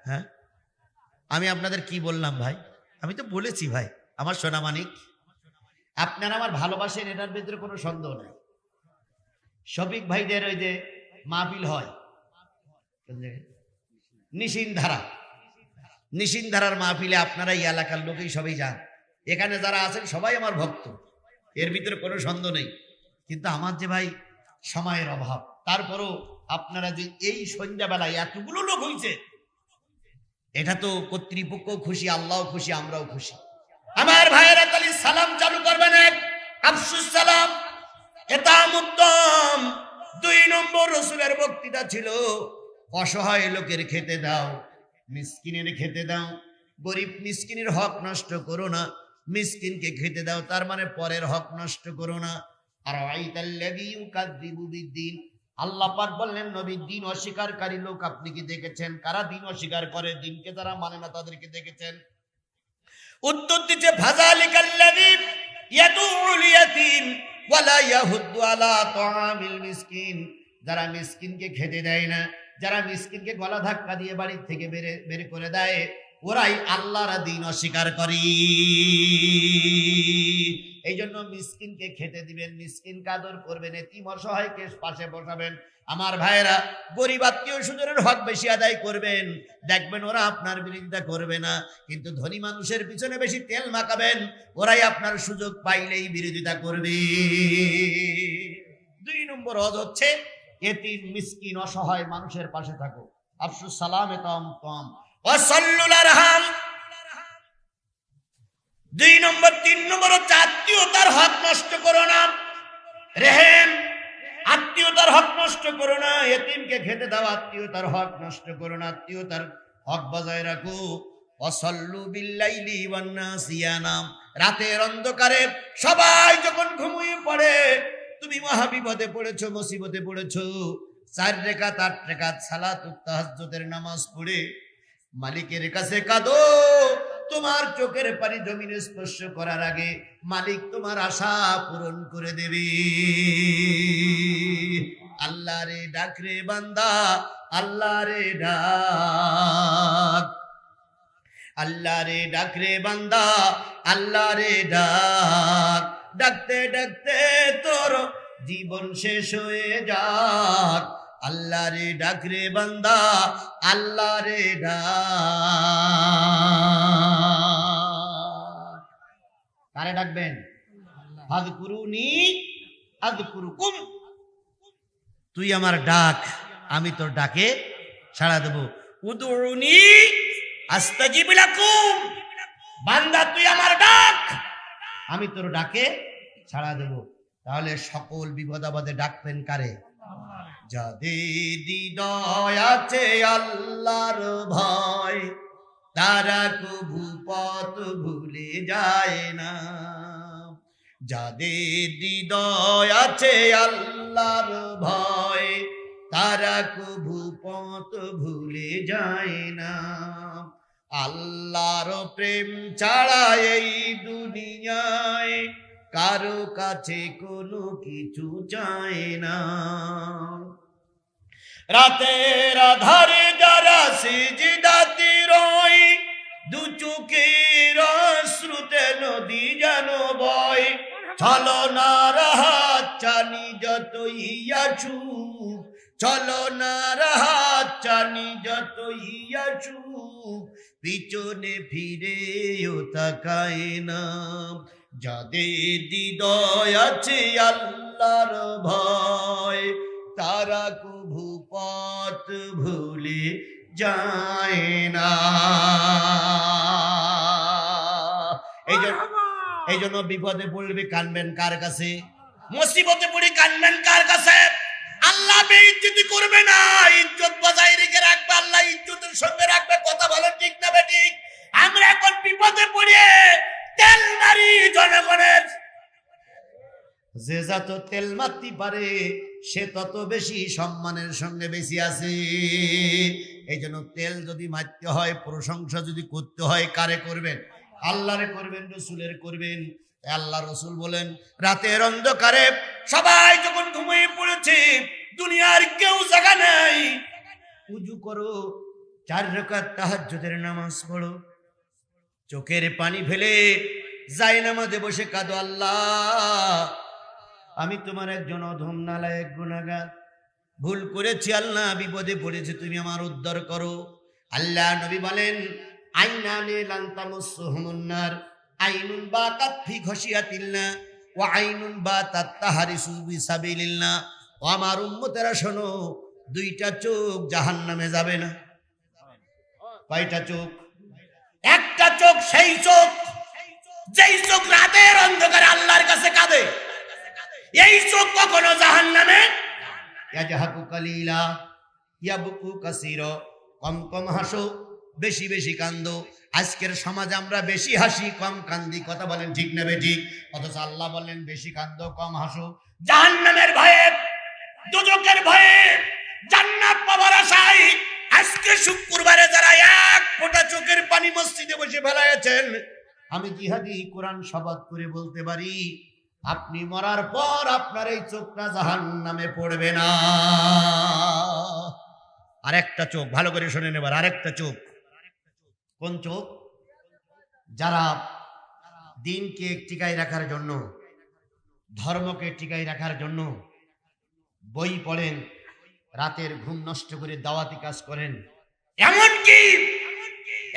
হ্যাঁ আমি আপনাদের কি বললাম ভাই? আমি তো বলেছি ভাই, আমার সোনামানিক, আপনারা আমার ভালোবাসেন, এটার ভিতরে কোনো সন্দেহ নেই। শফিক ভাইদের ওই যে মাহফিল হয় নিশিনধারার মাহফিলে, আপনারা এই এলাকার লোকেই সবাই যান। এখানে যারা আছেন সবাই আমার ভক্ত, এর ভিতরে কোনো সন্দেহ নেই। কিন্তু আমার যে ভাই সময়ের অভাব, তারপরও আপনারা যে এই সন্ধ্যাবেলায় এতগুলো লোক হয়েছে, এটা তো কর্তৃপক্ষ খুশি, আল্লাহ খুশি, আমরাও খুশি। আমার ভাইয়েরা তাহলে সালাম চালু করবেন। এক আফসুস সালাম, এতাম উত্তম। 2 নম্বর রসুলের বক্তৃতা ছিল, অসহায় লোকের খেতে দাও, মিসকিনের খেতে দাও, গরিব মিসকিনের হক নষ্ট করো না, মিসকিনকে খেতে দাও, তার মানে পরের হক নষ্ট করো না। আর আইতাল্লাযী ইউকাযযিবু বিদ্দীন, আল্লাহ পাক বললেন, নবী দিন অস্বীকারী লোক আপনি কি দেখেছেন? কারা দিন অস্বীকার করে? দিনকে যারা মানে না তাদেরকে দেখেছেন? উত্তর দিচ্ছে, ফাযালিকাল্লাযী ইয়াদুউল ইয়াতীম ওয়া লা ইয়াহুদ্দু আলা তাআমিল মিসকিন, যারা মিসকিনকে খেতে দেয় না, যারা মিসকিনকে গলা ধাক্কা দিয়ে বাড়ি থেকে বের করে দেয়, ওরাই আল্লাহর দ্বীন অস্বীকার করে। এই জন্য মিসকিনকে খেতে দিবেন, মিসকিনকে আদর করবেন, এতিম অসহায়কে পাশে বসাবেন। আমার ভাইয়েরা, গরিব আত্মীয় স্বজনের হক বেশি আদায় করবেন, দেখবেন ওরা আপনার বিরোধিতা করবে না। কিন্তু ধনী মানুষের পিছনে বেশি তেল মাখাবেন, ওরাই আপনার সুযোগ পাইলেই বিরোধিতা করবে। 2 নম্বর হজ হচ্ছে এতিম মিসকিন অসহায় মানুষের পাশে থাকো। আফসুস সালাম এতম তম ওয়াসাল্লুল আরহাম। 2 নম্বর 3 নম্বর হচ্ছে আত্মীয়তার হক নষ্ট করো না। রেহেম, আত্মীয়তার হক নষ্ট করো না। এতিমকে খেতে দাও, আত্মীয়তার হক নষ্ট করো না, আত্মীয়তার হক বজায় রাখো। ওয়াসাল্লু বিল্লাইলি ওয়ান নাস ইয়ানাম। রাতের অন্ধকারে সবাই যখন ঘুমিয়ে পড়ে, তুমি মহাবিপদে পড়েছো, মুসিবতে পড়েছো, 4 রাকাত 8 রাকাত সালাতুত তাহাজ্জুদের নামাজ পড়ে মালিকের কাছে কাঁদো। তোমার চোখের পানি জমিনে স্পর্শ করার আগে মালিক তোমার আশা পূরণ করে দেবে। আল্লাহ রে ডাক রে বান্দা, আল্লাহ রে ডাক, আল্লাহ রে ডাক রে বান্দা, আল্লাহ রে ডাক। ডাকতে ডাকতে তোর জীবন শেষ হয়ে যাক। আল্লাহ রে ডাক রে বান্দা, আল্লাহ রে ডাক। কারে ডাকবেন? আযকুরুনি আযকুরুকুম। তুই আমার ডাক, আমি তোর ডাকে সাড়া দেব। উদউনি আস্তাজিব লাকুম। বান্দা তুই আমার ডাক, আমি তোর ডাকে সাড়া দেব। তাহলে সকল বিপদ আপদে ডাকবেন কারে? যাদের হৃদয় আছে আল্লাহর ভয়, তারা কবু পথ ভুলে যায় না। যাদের হৃদয় আছে আল্লাহর ভয়, তারা কবু পথ ভুলে যায় না। আল্লাহর প্রেম ছাড়া এই দুনিয়ায় কারো কাছে কোনো কিছু চায় না। রাতের আধারে যারা সিজদাতে রয়, 2 চোখের অশ্রুতে নদী যেন বয়। ছলনার হাত চানি যতই আসুক, ছলনার হাত চানি যতই আসুক, পিছনে ফিরেও তাকায় না। যাদের হৃদয় আছে আল্লাহর ভয়, তারা কভু পথ ভুলে যায় না। এই জন্য বিপদে পড়বে কানবেন কার কাছে? মুসিবতে পড়ে কানবেন কার কাছে? আল্লাহ বেইজ্জতি করবে না, ইজ্জত বজায় রেখে রাখবে, আল্লাহ ইজ্জতের সঙ্গে রাখবে। কথা বলেন ঠিক না বেঠিক? আমরা এখন বিপদে পড়ে তেল মারি জনগণের। যে যত তেল মারতে পারে সে তত বেশি সম্মানের সঙ্গে বেশি আছে। এই জন্য তেল যদি মারতে হয়, প্রশংসা যদি করতে হয়, কারে করবেন? আল্লাহরে করবেন, রসুলের করবেন। আল্লাহ রসুল বলেন, রাতের অন্ধকারে সবাই যখন ঘুমিয়ে পড়েছে, দুনিয়ার কেউ জায়গা নাই, উজু করো, 4 রাকাত তাহাজ্জুদের নামাজ পড়ো, চোখের পানি ফেলে জায়নামাজে বসে কাঁদো, আল্লাহ আমি তোমার একজন অধম নালায়েক গুনাহগার, ভুল করেছি আল্লাহ, বিপদে পড়েছি, তুমি আমার উদ্ধার করো। আল্লাহ নবী বলেন, আইনানে লান তামাসসুহুমুন নার, আইনুন বাতাত ফি খশিয়াতিল্লাহ ওয়া আইনুন বাতাত তাহরিসু বিসাবিলিল্লাহ। ও আমার উম্মতেরা শোনো, 2টা চোখ জাহান্নামে যাবে না। কয়টা চোখ? একটা চোখ সেই চোখ যেই চোখ রাতের অন্ধকারে আল্লাহর কাছে কাঁদে। এই চোখ কখনো জাহান্নামে ইয়াজহাকু কালিলা ইয়াবকু কাসীরা। কম কম হাসো, বেশি বেশি কান্দো। আজকের সমাজে আমরা বেশি হাসি, কম কান্দি। কথা বলেন ঠিক না বেঠিক? অথচ আল্লাহ বলেন বেশি কান্দো, কম হাসো। জাহান্নামের ভয়ে, দুজকের ভয়ে, জান্নাত পাওয়ার আশায় আজকে শুক্রবারে যারা 1 ফোঁটা চোখের পানি মসজিদে বসে ফেলাইছেন, আমি জিহাদি কোরআন শপথ করে বলতে পারি, আপনি মরার পর আপনার এই চোখটা জাহান্নামে পড়বে না। আরেকটা চোখ, ভালো করে শুনে নেবার, আরেকটা চোখ কোন চোখ? যারা দিনকে টিকায় রাখার জন্য, ধর্মকে টিকায় রাখার জন্য বই পড়েন, রাতের ঘুম নষ্ট করে দাওয়াতি কাজ করেন, এমনকি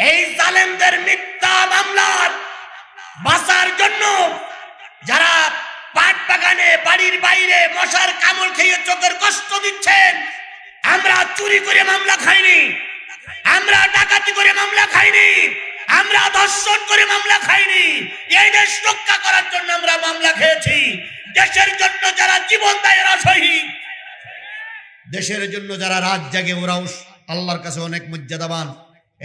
এই জালেমদের মিথ্যা মামলার বাঁচার জন্য যারা পাট বাগানে, বাড়ির বাইরে মশার কামড় খেয়ে চোখের কষ্ট দিচ্ছেন, আমরা চুরি করে মামলা খাইনি, আমরা ডাকাতি করে মামলা খাইনি, আমরা ধর্ষণ করে মামলা খাইনি। এই দেশ রক্ষা করার জন্য আমরা মামলা খেয়েছি। দেশের জন্য যারা জীবন দেয় এরা শহীদ। দেশের জন্য যারা রাত জাগে ওরাও আল্লাহর কাছে অনেক মর্যাদাবান।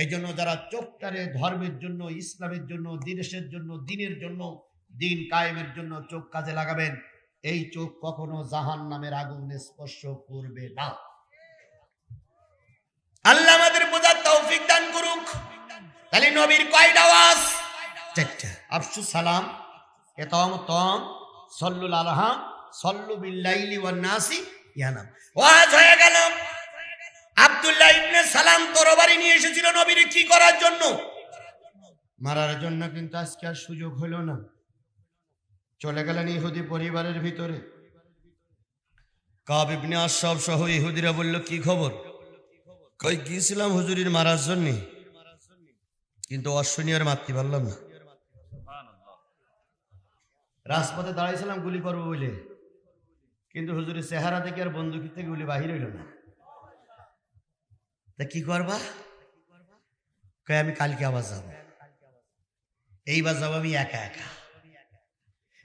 এই জন্য যারা চোখটারে ধর্মের জন্য, ইসলামের জন্য, দেশের জন্য, দিনের জন্য, দিন কায়েমের জন্য চোখ কাজে লাগাবেন, এই চোখ কখনো জাহান্নামের আগুনে স্পর্শ করবে না। আল্লাহ আমাদের বোঝার তৌফিক দান করুক। তাহলে নবীর কয়টা ওয়াজ? চারটা। আফসুস সালাম, এতম তম, সল্লুল আলহাম, সল্লু বিল্লাইলি ওয়ান নাসি ইয়ানাম। ওয়াজ হয়ে গেল। আব্দুল্লাহ ইবনে সালাম তরবারি নিয়ে এসেছিল নবীর কি করার জন্য? মারার জন্য, কিন্তু আজকে আর সুযোগ হলো না। চলে গেলেন ইহুদি পরিবারের ভিতরে। কাব ইবনে আশরাফ সহ ইহুদিরা বলল, কি খবর? কই গিয়েছিলাম হুজুরির মারার জন্য, কিন্তু অশ্বনী আর মারতে পারলাম না। রাজপথে দাঁড়াইছিলাম গুলি করবো বলে, কিন্তু হুজুরের চেহারা থেকে আর বন্দুকি থেকে গুলি বাহির হইল না। তা কি করবা? কই আমি কালকে আবার যাবো। এইবার যাবো আমি একা একা।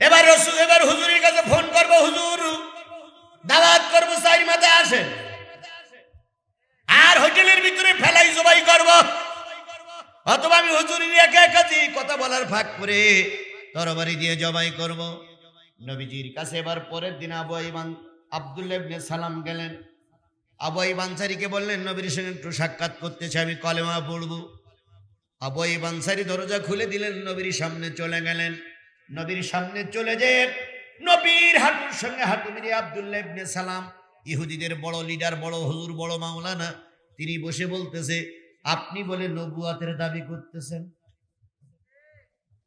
এবার হুজুরের কাছে ফোন করবো, হুজুর দাওয়াত করবো, চাই মাথায় আসেন, আর হোটেলের ভিতরে ফেলাই জবাই করব। অথবা আমি হুজুরের একা একা কথা বলার ফাঁক করে তরবারি দিয়ে জবাই করব। নবীজির কাছে এবার পরের দিন আব্দুল্লাহ ইবনে সালাম গেলেন। আবু আইয়ুব আনসারীকে বললেন, নবীর সঙ্গে একটু সাক্ষাৎ করতে চাই, আমি কলেমা পড়বো। আবু আইয়ুব আনসারী দরজা খুলে দিলেন, নবীর সামনে চলে গেলেন। নবীর সামনে চলে যে নবীর হাঁটুর সঙ্গে হাঁটু মিলিয়ে আব্দুল্লাহ ইবনে সালাম, ইহুদিদের বড় লিডার, বড় হুজুর, বড় মাওলানা, তিনি বসে বলতেছে, আপনি বলে নবুয়াতের দাবি করতেছেন,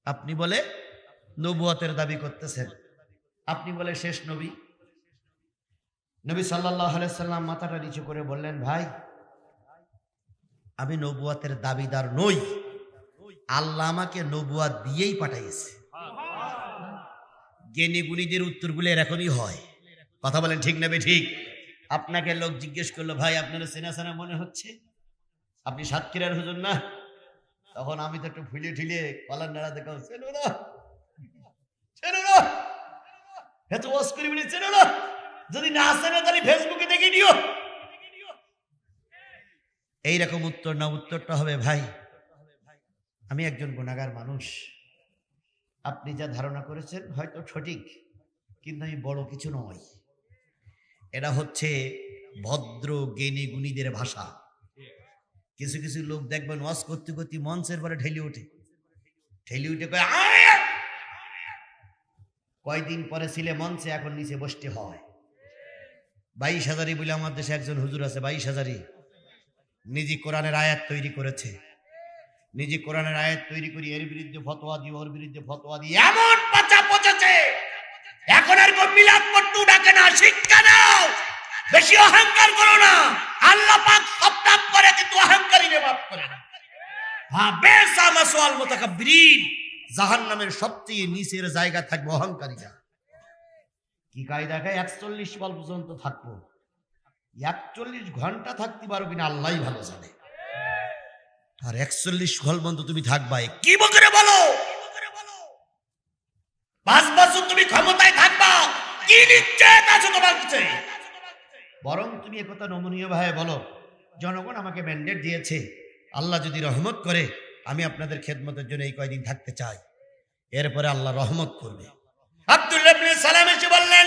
আপনি বলে নবুয়াতের দাবি করতেছেন, আপনি বলে শেষ নবী। নবী সাল্লাল্লাহু আলাইহি সাল্লাম মাথাটা নিচু করে বললেন, ভাই আমি নবুয়াতের দাবিদার নই, আল্লাহ আমাকে নবুয়াত দিয়েই পাঠাইছে। জ্ঞানী গুণীদের উত্তরগুলো এরকমই হয়। কথা বলেন ঠিক না ঠিক? আপনাকে লোক জিজ্ঞেস করলো, ভাই আপনার চেনা চেনা মনে হচ্ছে, আপনি সাতক্ষীরার হুজুর না? তখন আমি তো একটু ফুলে ঠুলে কলার নাড়া দেখাও, চেনো না, চেনো না, এত ওয়াজ করি বলে চেনো না, যদি না চেনো তাহলে ফেসবুকে দেখে নিও। এইরকম উত্তর না, উত্তরটা হবে, ভাই আমি একজন গুনাহগার মানুষ, আপনি যা ধারণা করেছেন হয়তো সঠিক, কিন্তু আমি বড় কিছু নয়। এটা হচ্ছে ভদ্র জ্ঞানী গুণীদের ভাষা। কিছু কিছু লোক দেখবেন ওয়াজ করতে করতে মঞ্চের পরে ঠেলে উঠে কয়, কয়দিন পরে ছিলে মঞ্চে, এখন নিচে বসতে হয়। 22,000 বলে আমার দেশে একজন হুজুর আছে, 22,000 নিজে কোরআনের আয়াত তৈরি করেছে। নিজে কোরআনের আয়াত তৈরি করি, এর বিরুদ্ধে ফতোয়া দিয়ে, ওর বিরুদ্ধে ফতোয়া দিয়ে এমন পাচা পচেছে, এখন আর কোন মিলাদ পড়তে ডাকে না। শিক্ষা নাও, বেশি অহংকার করো না। আল্লাহ পাক সব মাফ করে, কিন্তু অহংকারীরে মাফ করে না। হ্যাঁ, বেসা মাসওয়াল মুতাকাব্বিরিন, জাহান্নামের সবচেয়ে নিচের জায়গা থাকবে অহংকারীরা। কি কায়দা খায় 41 বল পর্যন্ত থাকবো, 41 ঘন্টা থাকতে পারো কিনা আল্লাহই ভালো জানে। আর 41 ঘল পর্যন্ত তুমি থাকবাই কি বকরে বলো? 5 বছর তুমি ক্ষমতায় থাকবা, কি নিশ্চয় আছে তোমার কাছে? বরং তুমি একথা নমনীয় ভাবে বলো, জনগণ আমাকে ম্যান্ডেট দিয়েছে, আল্লাহ যদি রহমত করে আমি আপনাদের খেদমতের জন্য এই কয়দিন থাকতে চাই, এরপরে আল্লাহ রহমত করবে। আব্দুল্লাহ ইবনে সালাম এসে বললেন,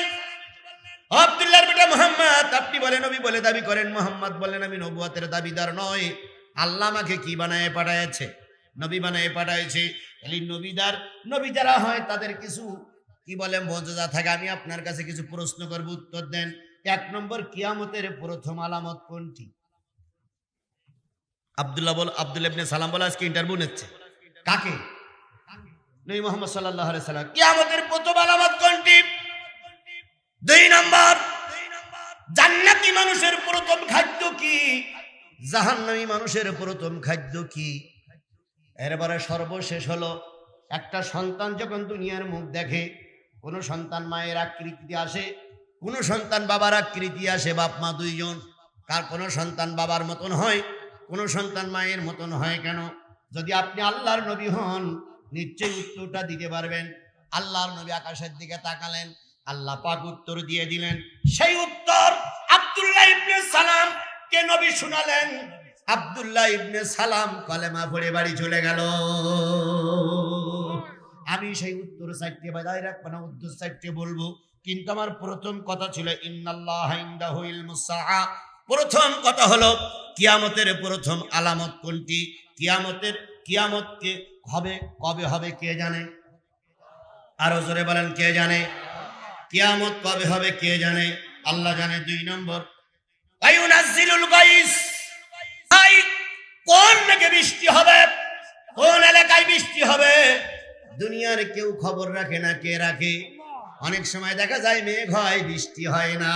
আব্দুল্লাহর বেটা মুহাম্মদ, আপনি বলে নবী বলে দাবি করেন, মুহাম্মদ বললেন আমি নবুয়তের দাবিদার নয়, আল্লাহ আমাকে কি বানায় পাঠাইছে? নবী বানায় পাঠাইছে। তাহলে নবী যারা হয় তাদের কিছু কি বলে মর্যাদা থাকে। আমি আপনার কাছে কিছু প্রশ্ন করব, উত্তর দেন। 1 নম্বর, কিয়ামতের প্রথম আলামত কোনটি? আব্দুল্লাহ ইবনে সালাম বলে আজকে ইন্টারভিউ নিচ্ছে। কাকে? নবী মুহাম্মদ সাল্লাল্লাহু আলাইহি সাল্লাম। কিয়ামতের প্রথম আলামত কোনটি? 2 নম্বর, জান্নাতি মানুষের প্রথম খাদ্য কি, জাহান্নামী মানুষের প্রথম খাদ্য কি। এরপরে সর্বশেষ হলো একটা সন্তান যখন দুনিয়ার মুখ দেখে, কোন সন্তান মায়ের আকৃতি আসে, কোন সন্তান বাবার আকৃতি আসে, বাপ মা দুইজন, কার কোন সন্তান বাবার মতন হয়, কোন সন্তান মায়ের মতন হয়। কেন? যদি আপনি আল্লাহর নবী হন নিশ্চয়ই উত্তরটা দিতে পারবেন। আল্লাহর নবী আকাশের দিকে তাকালেন, আল্লাহ পাক উত্তর দিয়ে দিলেন। সেই উত্তর আব্দুল্লাহ ইবনে সালাম কে নবী শুনালেন। আব্দুল্লাহ ইবনে সালাম কলেমা পড়ে বাড়ি চলে গেল। আমি সেই উত্তর 4টে বাজায় রাখবো না, উত্তর 4টে বলবো, কিন্তু আমার প্রথম কথা ছিল ইন্নাল্লাহা ইনদাহু ইলমুস সাআ। প্রথম কথা হলো কিয়ামতের প্রথম আলামত কোনটি? কিয়ামত কে হবে, কবে হবে কে জানে? আরো জোরে বলেন, কে জানে? কিয়ামত কবে হবে কে জানে? আল্লাহ জানে। 2 নম্বর, আয়ুনাজ্জিলুল গাইস, কোন মেঘে বৃষ্টি হবে, কোন এলাকায় বৃষ্টি হবে। দুনিয়ার কেউ খবর রাখে না, কে রাখে? অনেক সময় দেখা যায় মেঘ হয়, বৃষ্টি হয় না।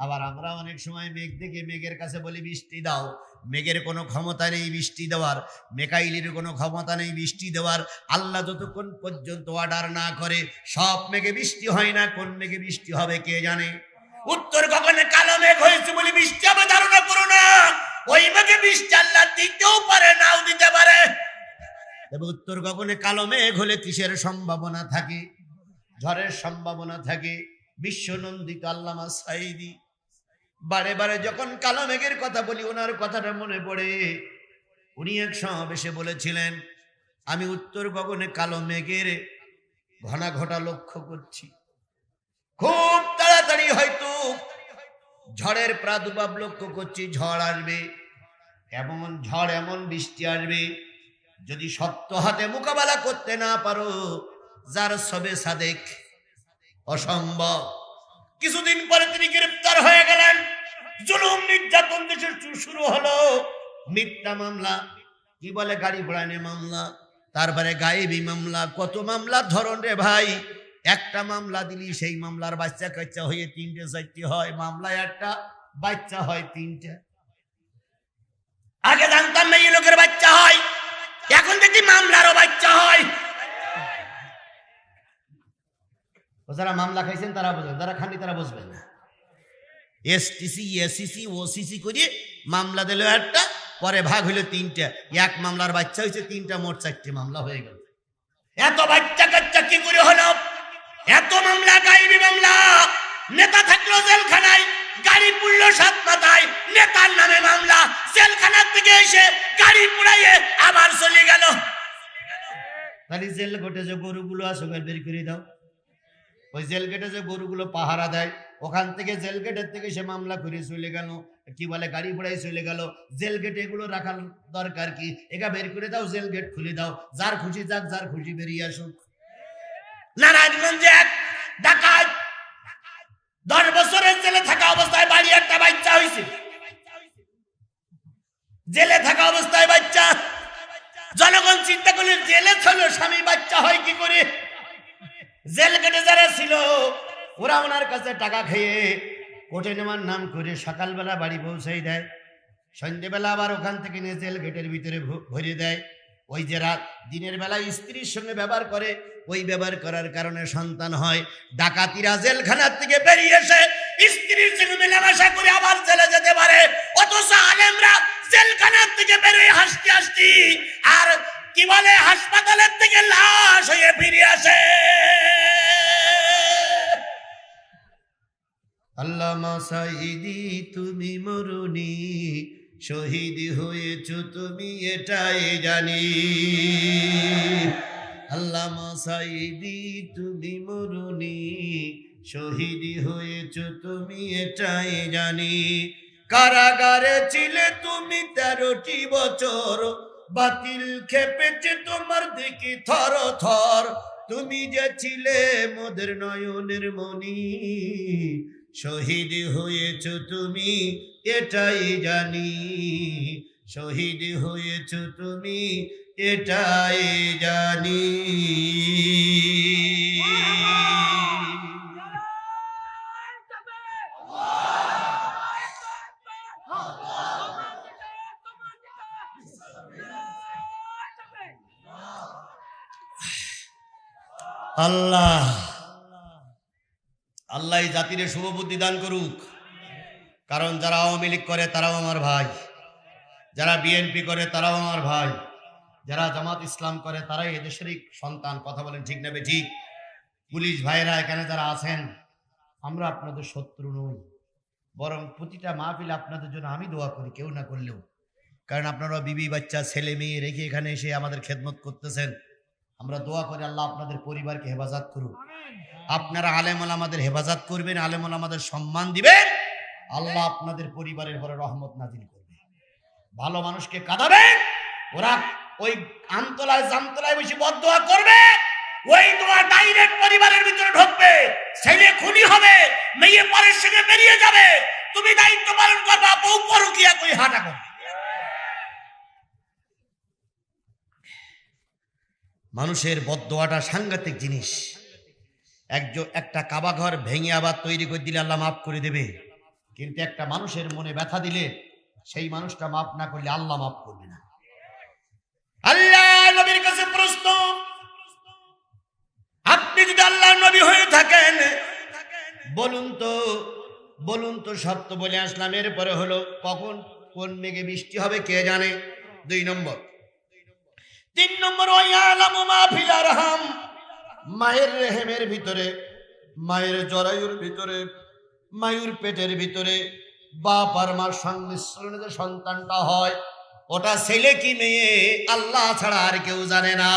আবার আমরা অনেক সময় মেঘ দেখে মেঘের কাছে বলি বৃষ্টি দাও। মেঘের কোনো ক্ষমতা নেই বৃষ্টি দেওয়ার, মেকাইলের কোনো ক্ষমতা নেই বৃষ্টি দেওয়ার। আল্লাহ যতক্ষণ পর্যন্ত অর্ডার না করে সব মেঘে বৃষ্টি হয় না। কোন মেঘে বৃষ্টি হবে কে জানে? উত্তর গগনে কালো মেঘ হয়েছে বলে বৃষ্টি হবে ধারণা করো না। ওই মেঘে বৃষ্টি আল্লাহ দিতেও পারে, নাও দিতে পারে। তবে উত্তর গগনে কালো মেঘ হলে কিসের সম্ভাবনা থাকে? ঝড়ের সম্ভাবনা থাকে। বিশ্বনন্দিত আল্লামা সাঈদী বারে বারে যখন কালো মেঘের কথা বলি ওনার কথাটা মনে পড়ে। উনি এক সমাবেশে বলেছিলেন, আমি উত্তর গগনে কালো মেঘের ঘনা ঘটা লক্ষ্য করছি। খুব তাড়াতাড়ি হয়তো ঝড়ের প্রাদুর্ভাব লক্ষ্য করছি। ঝড় আসবে, এমন ঝড়, এমন বৃষ্টি আসবে, যদি শক্ত হাতে মোকাবেলা করতে না পারো, যার সবে সাদেক, অসম্ভব। কিছুদিন পরে তিনি গ্রেফতার হয়ে গেলেন। জুলুম নির্যাতন দেশে শুরু হলো। মিথ্যা মামলা, কি বলে গাড়ি পোড়ানো মামলা, তারপরে গায়েবী মামলা, কত মামলার ধরন রে ভাই। একটা মামলা দিলি সেই মামলার বাচ্চা কাচ্চা হয়ে 3টে 4টে হয়। মামলায় একটা, বাচ্চা হয় 3টে। আগে জানতাম মেয়ে লোকের বাচ্চা হয়, এখন দেখি মামলারও বাচ্চা হয়। যারা মামলা খাইছেন তারা বুঝবেন, যারা খাননি তারা বুঝবেন না। এসটিসি, এসিসি, ওসিসি করে মামলা দিল একটা, পরে ভাগ হইলো 3টে। এক মামলার বাচ্চা হয়েছে 3টা, মোট 4টে মামলা হয়ে গেল। এত বাচ্চা কাচ্চা কি করে হলো? এত মামলা, গায়েবী মামলা। নেতা থাকলো জেলখানায়, গাড়ি পুড়লো 7 মাথায়, নেতার নামে মামলা। জেলখানার থেকে এসে গাড়ি পুড়াইয়ে আবার চলে গেল। তাহলে জেল গেটে যে গরুগুলো আছে বের করে দাও। ওই জেল গেটে যে গরুগুলো পাহারা দেয়, ওখান থেকে জেল গেটের থেকে সে মামলা করে চলে গেল, কি বলে গাড়ি পোড়াই চলে গেল। জেল গেটে এগুলো রাখার দরকার কি? একা বের করে দাও, জেল গেট খুলে দাও, যার খুশি যাক, যার খুশি বেরিয়ে আসুক। নারায়ণগঞ্জে এক ডাকাত 10 বছরের জেলে থাকা অবস্থায় বাড়ি একটা বাচ্চা হয়েছে। জেলে থাকা অবস্থায় বাচ্চা। জনগণ চিন্তা করলে জেলে থাকলো স্বামী বাচ্চা হয় কি করে? জেল গেটে যারা ছিল ওরা ওনার কাছে টাকা খেয়ে কোর্টে নেওয়ার নাম করে সকালবেলা বাড়ি পৌঁছাই দেয়, সন্ধ্যেবেলা আবার ওখান থেকে নিয়ে জেল গেটের ভিতরে ভরে দেয়। ওই যে রাত দিনের বেলায় স্ত্রীর সঙ্গে ব্যবহার করে, ওই ব্যবহার করার কারণে সন্তান হয়। ডাকাতিরা জেলখানার থেকে বেরিয়ে এসে স্ত্রীর সঙ্গে মেলামেশা করে আবার জেলে যেতে পারে, অথচ আলেমরা জেলখানার থেকে বেরিয়ে হাসতে হাসতে আর কি বলে হাসপাতালের থেকে লাশ হয়ে ফিরে আসে। আল্লামা সাঈদী তুমি মরুনি, শহীদ হয়েছ তুমি এটাই জানি। আল্লামা সাঈদী তুমি মরুনি, শহীদ হয়েছ তুমি এটাই জানি। কারাগারে ছিলে তুমি 13টি বছর, বাতিল খেপেছে তোমার দিকে থর থর। তুমি যে ছিলে মোদের নয়নের মনি, শহীদ হয়েছ তুমি এটাই জানি, শহীদ হয়েছ তুমি এটাই জানি। আল্লাহ আল্লাহ এই জাতির শুভ বুদ্ধি দান করুক। কারণ যারা আওয়ামী লীগ করে তারাও আমার ভাই, যারা বিএনপি করে তারাও আমার ভাই, যারা জামাত ইসলাম করে তারাই এদেশেরই সন্তান। কথা বলেন ঠিক না ঠিক? পুলিশ ভাইরা এখানে যারা আছেন, আমরা আপনাদের শত্রু নই, বরং প্রতিটা মাহফিল আপনাদের জন্য আমি দোয়া করি, কেউ না করলেও। কারণ আপনারা বিবি বাচ্চা ছেলে মেয়ে রেখে এখানে এসে আমাদের খেদমত করতেছেন। আমরা দোয়া করি আল্লাহ আপনাদের পরিবারকে হেফাজত করুক। আপনারা আলেম ওলামাদের হেফাজত করবেন, আলেম ওলামাদের সম্মান দিবেন, আল্লাহ আপনাদের পরিবারের উপরে রহমত নাজিল করবে। ভালো মানুষকে কাঁদাবেন, ওরা ওই আমতলায় জামতলায় বেশি বদদোয়া করবে, ওই তোমার ডাইরেক্ট পরিবারের ভিতরে ঢুকবে, ছেলে খুনি হবে, মেয়ে পরের সঙ্গে বেরিয়ে যাবে, তুমি দায়িত্ব পালন করবা, বউ পরকিয়া কই হাঁটা করবে। মানুষের বদদোয়াটা সাংঘাতিক জিনিস। একটা কাবা ঘর ভেঙে আবার তৈরি করে দিলে আল্লাহ মাফ করে দেবে, কিন্তু একটা মানুষের মনে ব্যথা দিলে সেই মানুষটা মাফ না করলে আল্লাহ মাফ করবে না। আল্লাহ নবীর কাছে প্রশ্ন, আপনি যদি আল্লাহর নবী হয়ে থাকেন বলুন তো সত্য বলে আসলাম, এরপরে হলো কখন কোন মেঘে বৃষ্টি হবে কে জানে? 2 নম্বর। 3 নম্বর, ওয়ায়ালামু মা ফিল আরহাম, মায়ের রেহেমের ভিতরে, মায়ের জরায়ুর ভিতরে, মায়ের পেটের ভিতরে বাপ আর মার সংমিশ্রণে যে সন্তানটা হয়, ওটা ছেলে কি মেয়ে আল্লাহ ছাড়া আর কেউ জানে না।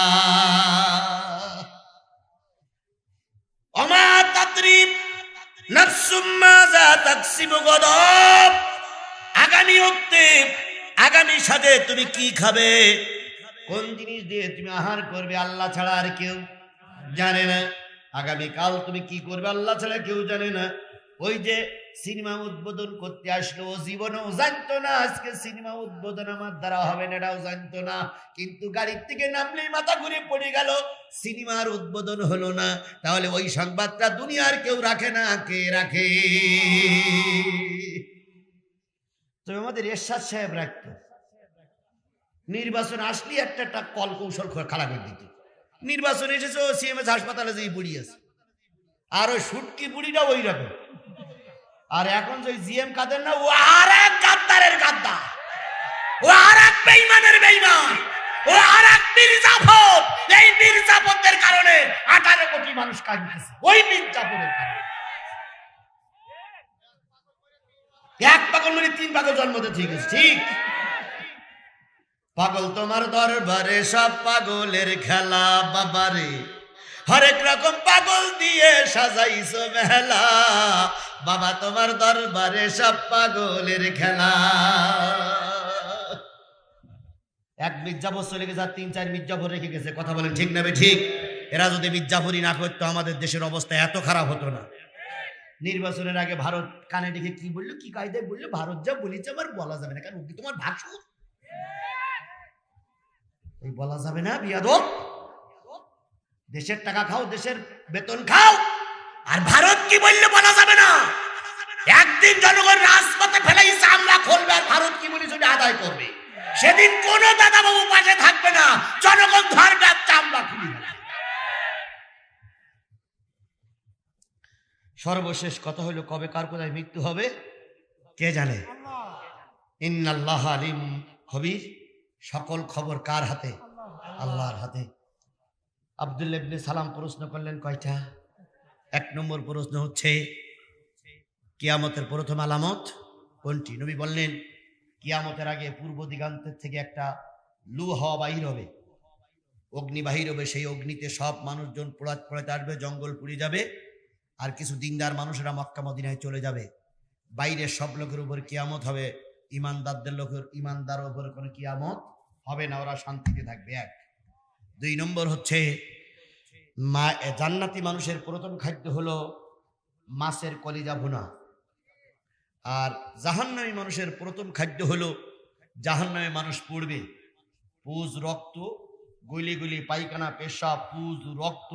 ওমা তাদরি নাফসুম মাযা তাকসিবু গাদাব, আগামী সাথে তুমি কি খাবে, কোন জিনিস দিয়ে তুমি আহার করবে আল্লাহ ছাড়া আর কেউ জানে না। আগামীকাল তুমি কি করবে আল্লাহ ছাড়া কেউ জানে না। ওই যে সিনেমা উদ্বোধন করতে আসলো, ও জীবনেও জানতো না আজকে সিনেমা উদ্বোধন আমার দ্বারা হবে না, এটাও জানতো না, কিন্তু গাড়ির থেকে নামলেই মাথা ঘুরে পড়ে গেল, সিনেমার উদ্বোধন হলো না। তাহলে ওই সংবাদটা দুনিয়ার কেউ রাখে না, কে রাখে? তবে আমাদের এরশাদ সাহেব রাখতো, নির্বাচন আসলে একটা কল কৌশল খারাপ করে দিত। নির্বাচন এসেছে, ও সিএমএস হাসপাতালে যেই বুড়ি আছে, আর ওই সুটকি বুড়িটা ওই রকম। আর এখন যে জিএম কাদের না, ও আর এক গাদ্দারের গাদ্দার, ও আর এক বেঈমানের বেঈমান, ও আর এক মির্জাফর। এই মির্জাফরদের কারণে 18 কোটি মানুষ কাঁদতেছে, ওই মির্জাফরের কারণে। এক পাগল মানে 3 পাগল জন্ম দিতে, ঠিক আছে? ঠিক। পাগল তোমার দরবারে সব পাগলের খেলা, বাবারে হরেক রকম পাগল দিয়ে সাজাইছো মেলা, বাবা তোমার দরবারে সব পাগলের খেলা। এক মির্জাফর চলে গেছে, 3-4 মির্জাফর রেখে গেছে। কথা বলেন ঠিক না ঠিক? এরা যদি মির্জাফরি না করতো আমাদের দেশের অবস্থা এত খারাপ হতো না। নির্বাচনের আগে ভারত কানে ডেকে কি বললো, কি কায়দায় বললো, ভারত যা বলেছে আমার বলা যাবে না, কারণ তোমার ভাষণ বলা যাবে না। বিয়াদব, দেশের টাকা খাও, দেশের বেতন খাও, আর ভারত কি বললে বলা যাবে না। একদিন জনগণ রাজপথে ফেলাইছে, আমরা খুলবে, আর ভারত কি বলি সেটা আদায় করবে। সেদিন কোন দাদা বাবু পাশে থাকবে না, জনগণ ধরবে আর চামড়া খুলি। সর্বশেষ কথা হলো, কবে কার কোথায় মৃত্যু হবে কে জানে? ইন্নাল্লাহ আলিম খবীর, সকল খবর কার হাতে? আল্লাহর হাতে। আব্দুল্লাহ ইবনে সালাম প্রশ্ন করলেন কয়টা? 1 নম্বর প্রশ্ন হচ্ছে কিয়ামতের প্রথম আলামত কোনটি? নবী বললেন কিয়ামতের আগে পূর্ব দিগান্তের থেকে একটা লু হাওয়া বাহির হবে, অগ্নি বাহির হবে, সেই অগ্নিতে সব মানুষজন পোড়াতে আসবে, জঙ্গল পুড়ে যাবে, আর কিছু দিনদার মানুষেরা মক্কা মদিনায় চলে যাবে। বাইরের সব লোকের উপর কিয়ামত হবে, ইমানদারের উপর কোনো কিয়ামত হবে না, ওরা শান্তিতে থাকবে। 1। 2 নম্বর হচ্ছে জান্নাতি মানুষের প্রথম খাদ্য হলো মাছের কলিজা ভুনা। আর জাহান্নামী মানুষের প্রথম খাদ্য হলো জাহান্নামে মানুষ পড়বে, পুজ রক্ত, গলি গলি পায়খানা পেশাব, পুজ রক্ত,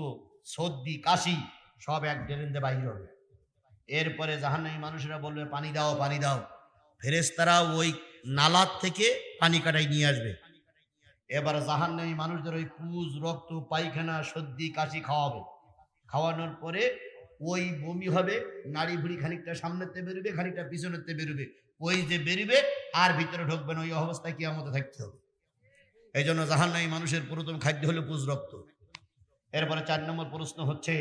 সর্দি কাশি সব এক ড্রেনে বাইর হবে। এরপরে জাহান্নামী মানুষেরা বলবে পানি দাও পানি দাও, ফেরেশতারা ওই নালার থেকে পানি কাটাই নিয়ে আসবে। এবার জাহান্নামী মানুষদের ওই পুজ রক্ত পায়খানা সর্দি কাশি খাওয়াবে। খাওয়ানোর পরে ওই বমি হবে, নাড়ি ভুড়ি খানিকটা সামনেতে বেরোবে, খানিকটা পিছনেতে বেরোবে, ওই যে বেরোবে আর ভিতরে ঢুকবে না, ওই অবস্থায় কিয়ামতে থাকতে হবে। এই জন্য জাহান্নামী মানুষের প্রথম খাদ্য হলো পুজ রক্ত। এরপরে 4 নম্বর প্রশ্ন হচ্ছে,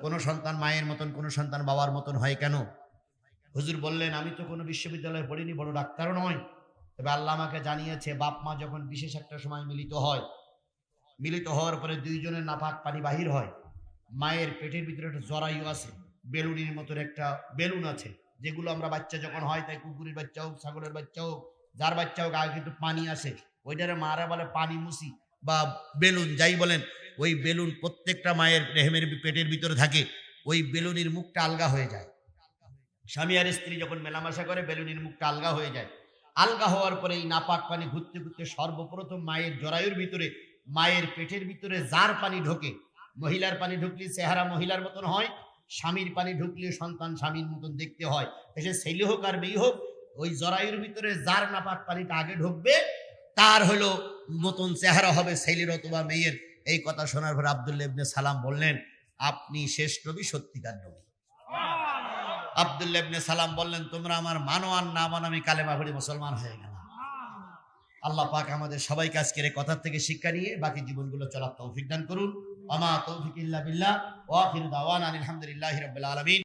কোনো সন্তান মায়ের মতন, কোনো সন্তান বাবার মতন হয় কেন? হুজুর বললেন, আমি তো কোনো বিশ্ববিদ্যালয়ে পড়িনি, বড় ডাক্তারও নয়, তবে আল্লাহ আমাকে জানিয়েছে বাপ মা যখন বিশেষ একটা সময় মিলিত হয়, মিলিত হওয়ার পরে দুইজনের নাপাক পানি বাহির হয়, মায়ের পেটের ভিতরে একটা জরায়ু আছে, বেলুনের মতন একটা বেলুন আছে, যেগুলো আমরা বাচ্চা যখন হয়, তাই কুকুরের বাচ্চা হোক, ছাগলের বাচ্চা হোক, যার বাচ্চা হোক, আগে কিন্তু পানি আসে, ওইটারে মারা বলে পানি মুসি বা বেলুন যাই বলেন। ওই বেলুন প্রত্যেকটা মায়ের রেহেমের পেটের ভিতরে থাকে, ওই বেলুনের মুখটা আলগা হয়ে যায়। স্বামী আর স্ত্রী যখন মেলামেশা করে বেলুনের মুখটা আলগা হয়ে যায়। আলগা হওয়ার পরে এই নাপাক পানি ঘুরতে ঘুরতে সর্বপ্রথম মায়ের জরায়ুর ভিতরে, মায়ের পেটের ভিতরে যার পানি ঢোকে, মহিলার পানি ঢুকলে চেহারা মহিলার মতন হয়, স্বামীর পানি ঢুকলে সন্তান স্বামীর মতন দেখতে হয়। সে ছেলে হোক আর মেয়ে হোক, ওই জরায়ুর ভিতরে যার নাপাক পানিটা আগে ঢুকবে তার হলো মতন চেহারা হবে ছেলের অথবা মেয়ের। এই কথা শোনার পর আব্দুল্লাহ ইবনে সালাম বললেন, আপনি শেষ নবী, সত্যিকার নবী। আব্দুল্লাহ ইবনে সালাম বললেন, তোমরা আমার মানো আর না মানো, আমি কালেমা পড়ে মুসলমান হয়ে গেলাম। আল্লাহ পাক আমাদের সবাইকে আজকের এই কথার থেকে শিক্ষা নিয়ে বাকি জীবনগুলো চলার তৌফিক দান করুন। আমা তৌফিক ইল্লা বিল্লাহ, ওয়া আখিরু দাওয়ানা আলহামদুলিল্লাহি রাব্বিল আলামিন।